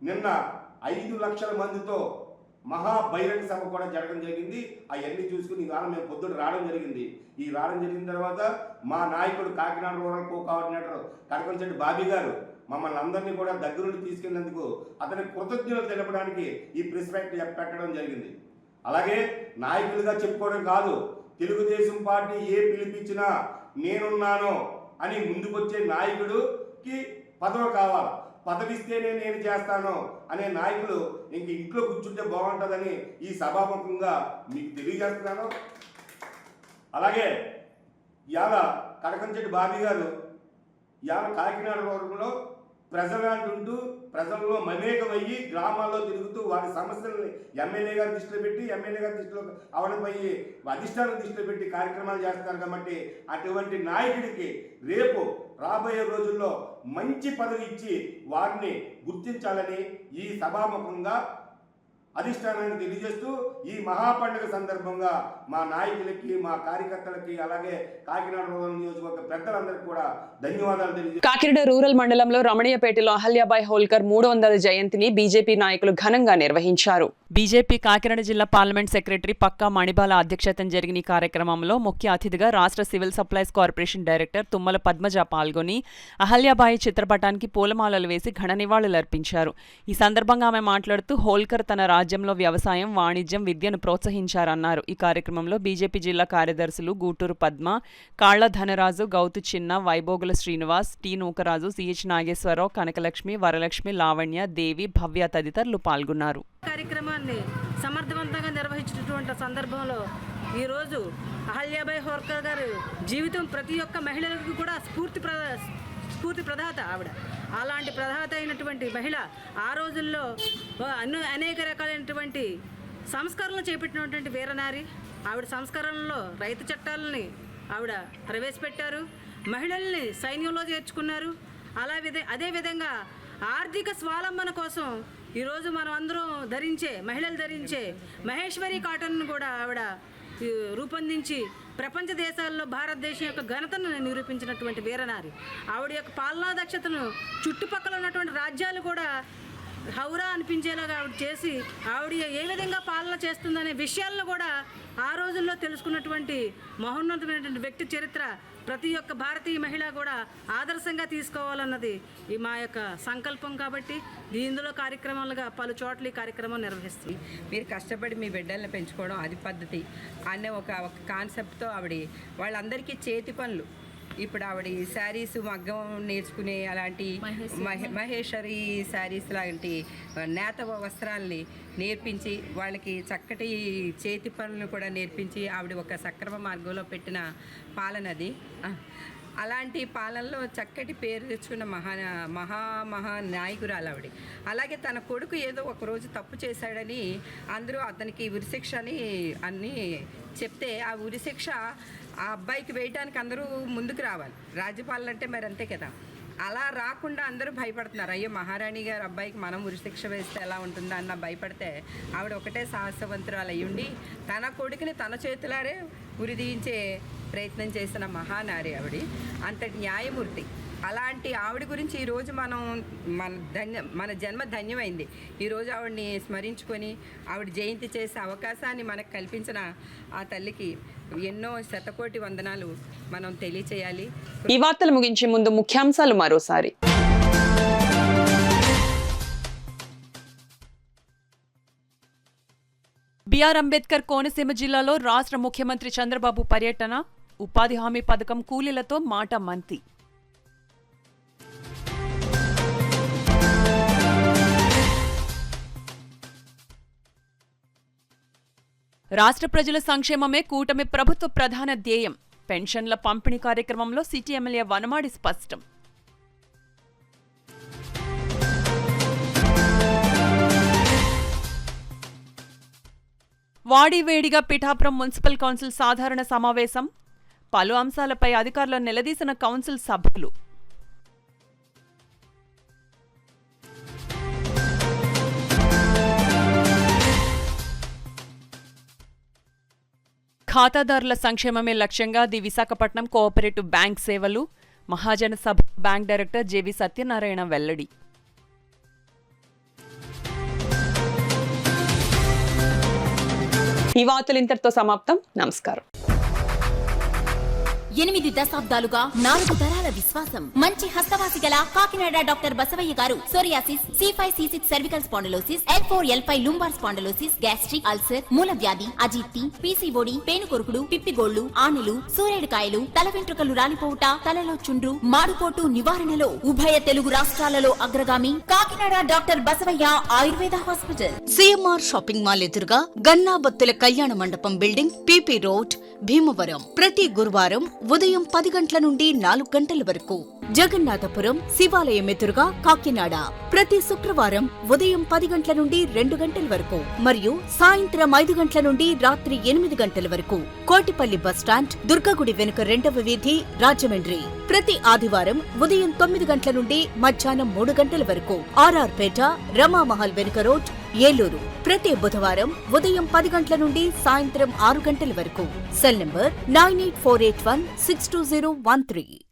నిన్న 5 లక్షల మందితో మహా బహిరంగ సభ కూడా జరగడం జరిగింది. అవన్నీ చూసుకుని ఇవాళ మేము పొద్దున రావడం జరిగింది. రావడం జరిగిన తర్వాత మా నాయకుడు కాకినాడ రూరల్ కోఆర్డినేటర్ కటకంచెట్టి బాబీ గారు మమ్మల్ని అందరినీ కూడా దగ్గరుండి తీసుకెళ్ళినందుకు అతని కృతజ్ఞతలు తెలపడానికి ఈ ప్రెస్ మీట్ పెట్టడం జరిగింది. అలాగే నాయకులుగా చెప్పుకోవడం కాదు, తెలుగుదేశం పార్టీ ఏ పిలిపించినా నేనున్నాను అని ముందుకొచ్చే నాయకుడికి పదవి కావాలి. పదవిస్తేనే నేను చేస్తాను అనే నాయకులు ఇంక ఇంట్లో కూర్చుంటే బాగుంటుందని ఈ సభాముఖంగా మీకు తెలియజేస్తున్నాను. అలాగే ఇవాళ కటకంచెట్టి బాబీ గారు ఇవాళ కాకినాడ రూరల్లో ప్రజలంటుంటూ ప్రజల్లో మమేకమయ్యి గ్రామాల్లో తిరుగుతూ వారి సమస్యల్ని ఎమ్మెల్యే గారి దృష్టిలో పెట్టి ఎమ్మెల్యే గారి దృష్టిలో అవనపోయి అధిష్టానం దృష్టిలో పెట్టి కార్యక్రమాలు చేస్తున్నారు. కాబట్టి అటువంటి నాయకుడికి రేపు రాబోయే రోజుల్లో మంచి పదవి ఇచ్చి వారిని గుర్తించాలని ఈ సభాముఖంగా అధిష్టానానికి తెలియజేస్తూ ఈ మహాపండుగ సందర్భంగా మా నాయకులకి, మా కార్యకర్తలకి, అలాగే కాకినాడ రూరల్ నియోజకవర్గ పెద్దలందరికీ కూడా ధన్యవాదాలు తెలియజేస్తూ కాకినాడ రూరల్ మండలంలో రమణీయపేటలో అహల్యాబాయి హోల్కర్ 300వ జయంతిని బీజేపీ నాయకులు ఘనంగా నిర్వహించారు. బీజేపీ కాకినాడ జిల్లా పార్లమెంట్ సెక్రటరీ పక్కా మణిబాల అధ్యక్షతన జరిగిన ఈ కార్యక్రమంలో ముఖ్య అతిథిగా రాష్ట్ర civil supplies corporation director Tummala Padmaja పాల్గొని అహల్యాబాయి చిత్రపటానికి పూలమాలలు వేసి ఘన నివాళులర్పించారు. ఈ సందర్భంగా ఆమె మాట్లాడుతూ హోల్కర్ తన రాజ్యంలో వ్యవసాయం, వాణిజ్యం, విద్యను ప్రోత్సహించారన్నారు. ఈ కార్యక్రమంలో బీజేపీ జిల్లా కార్యదర్శులు గూటూరు పద్మ, కాళ్ల ధనరాజు, గౌతు చిన్న, వైభోగుల శ్రీనివాస్, టి నూకరాజు, సిహెచ్ నాగేశ్వరరావు, కనకలక్ష్మి, వరలక్ష్మి, లావణ్య, దేవి, భవ్య తదితరులు పాల్గొన్నారు. కార్యక్రమాన్ని సమర్థవంతంగా నిర్వహించినటువంటి సందర్భంలో ఈరోజు అహల్యాబాయి హోల్కర్ గారు జీవితం ప్రతి ఒక్క మహిళలకు కూడా స్ఫూర్తి ప్రదాత ఆవిడ. అలాంటి ప్రదాత అయినటువంటి మహిళ ఆ రోజుల్లో అనేక రకాలైనటువంటి సంస్కరణలు చేపట్టినటువంటి వీరనారి. ఆవిడ సంస్కరణలో రైతు చట్టాలని ఆవిడ ప్రవేశపెట్టారు. మహిళల్ని సైన్యంలో చేర్చుకున్నారు. అదేవిధంగా ఆర్థిక స్వావలంబన కోసం ఈరోజు మనం అందరం మహిళలు ధరించే మహేశ్వరి కాటన్ను కూడా ఆవిడ రూపొందించి ప్రపంచ దేశాల్లో భారతదేశం యొక్క ఘనతను నిరూపించినటువంటి వీరనారి. ఆవిడ యొక్క పాలనా దక్షతను చుట్టుపక్కల ఉన్నటువంటి రాజ్యాలు కూడా హౌరా అనిపించేలాగా ఆవిడ చేసి ఆవిడ ఏ విధంగా పాలన చేస్తుందనే విషయాలను కూడా ఆ రోజుల్లో తెలుసుకున్నటువంటి మహోన్నతమైనటువంటి వ్యక్తి చరిత్ర ప్రతి ఒక్క భారతీయ మహిళ కూడా ఆదర్శంగా తీసుకోవాలన్నది ఈ మా యొక్క సంకల్పం. కాబట్టి ఇందులో కార్యక్రమాలుగా పలు చోట్ల ఈ కార్యక్రమం నిర్వహిస్తుంది. మీరు కష్టపడి మీ బిడ్డల్ని పెంచుకోవడం అది పద్ధతి అనే ఒక కాన్సెప్ట్తో ఆవిడ వాళ్ళందరికీ చేతి పనులు, ఇప్పుడు ఆవిడ శారీస్ మగ్గం నేర్చుకునే అలాంటి మహేశ్వరి శారీస్ లాంటి నేత వస్త్రాలని నేర్పించి వాళ్ళకి చక్కటి చేతి పనులను కూడా నేర్పించి ఆవిడ ఒక సక్రమ మార్గంలో పెట్టిన పాలనది. అలాంటి పాలనలో చక్కటి పేరు తెచ్చుకున్న మహా నాయకురాలు ఆవిడ. అలాగే తన కొడుకు ఏదో ఒకరోజు తప్పు చేశాడని అందరూ అతనికి ఉరిశిక్ష అని చెప్తే ఆ ఉరిశిక్ష ఆ అబ్బాయికి వేయడానికి అందరూ ముందుకు రావాలి. రాజ్యపాలన అంటే మరి అంతే కదా. అలా రాకుండా అందరూ భయపడుతున్నారు. అయ్యో మహారాణి గారు అబ్బాయికి మనం ఉరిశిక్ష వేస్తే ఎలా ఉంటుందా అన్న భయపడితే ఆవిడ ఒకటే సాహసవంతురాలు అయ్యుండి తన కొడుకుని తన చేతులారే ఉరిదీయించే ప్రయత్నం చేసిన మహానారి ఆవిడ. అంతటి న్యాయమూర్తి. అలాంటి ఆవిడ గురించి ఈరోజు మన జన్మ ధన్యమైంది. ఈరోజు ఆవిడని స్మరించుకొని ఆవిడ జయంతి చేసే అవకాశాన్ని మనకు కల్పించిన ఆ తల్లికి ఎన్నో శతకోటి వందనాలు మనం తెలియచేయాలి. ఈ వార్తలు ముగించే ముందు ముఖ్యాంశాలు మరోసారి. బిఆర్ అంబేద్కర్ కోనసీమ జిల్లాలో రాష్ట్ర ముఖ్యమంత్రి చంద్రబాబు పర్యటన, ఉపాధి హామీ పథకం కూలీలతో మాట మంతి. రాష్ట్ర ప్రజల సంక్షేమమే కూటమి ప్రభుత్వ ప్రధాన ధ్యేయం. పెన్షన్ల పంపిణీ కార్యక్రమంలో సిటీ ఎమ్మెల్యే వనమాడి స్పష్టం. వాడివేడిగా పిఠాపురం మున్సిపల్ కౌన్సిల్ సాధారణ సమావేశం. పలు అంశాలపై అధికారులను నిలదీసిన కౌన్సిల్ సభ్యులు. ఖాతాదారుల సంక్షేమమే లక్ష్యంగా ది విశాఖపట్నం కోఆపరేటివ్ బ్యాంక్ సేవలు. మహాజన సభ బ్యాంక్ డైరెక్టర్ జేవి సత్యనారాయణ వెల్లడి. ఈ వార్తలు ఇంతటితో సమాప్తం. నమస్కారం. 8 దశాబ్దాలుగా 4 తరాల విశ్వాసం. మంచి హస్తవాసి గల కాకినాడ డాక్టర్ బసవయ్య గారు psoriasis, C5, C6 cervical spondylosis, L4, L5 lumbar spondylosis, gastric ulcer, మూలవ్యాధి, అజీర్తి, పీసీఓడి, పేనుకొరుకుడు, పిప్పిగోళ్లు, ఆనులు, సూరేడుకాయలు, తల వెంట్రుకలు రాలిపోవుట, తలలో చుండ్రు, మాడుపోటు నివారణలో ఉభయ తెలుగు రాష్ట్రాలలో అగ్రగామి Kakinada doctor Basavaiah Ayurveda hospital. CMR shopping mall ఎదురుగా గన్నాబత్తుల కళ్యాణ మండపం బిల్డింగ్, పీపీ రోడ్, భీమవరం. ప్రతి గురువారం ఉదయం 10 గంటల నుండి 4 గంటల వరకు. జగన్నాథపురం శివాలయం ఎదురుగా కాకినాడ. ప్రతి శుక్రవారం ఉదయం 10 గంటల నుండి 2 గంటల వరకు మరియు సాయంత్రం 5 గంటల నుండి రాత్రి 8 గంటల వరకు. కోటిపల్లి బస్టాండ్, దుర్గగుడి వెనుక 2వ వీధి, రాజమండ్రి. ప్రతి ఆదివారం ఉదయం 9 గంటల నుండి మధ్యాహ్నం 3 గంటల వరకు. ఆర్ఆర్ పేట, రమామహల్ వెనుక రోడ్, ఏలూరు ప్రతి బుధవారం ఉదయం 10 గంటల నుండి సాయంత్రం 6 గంటల వరకు. Cell number 9848162013.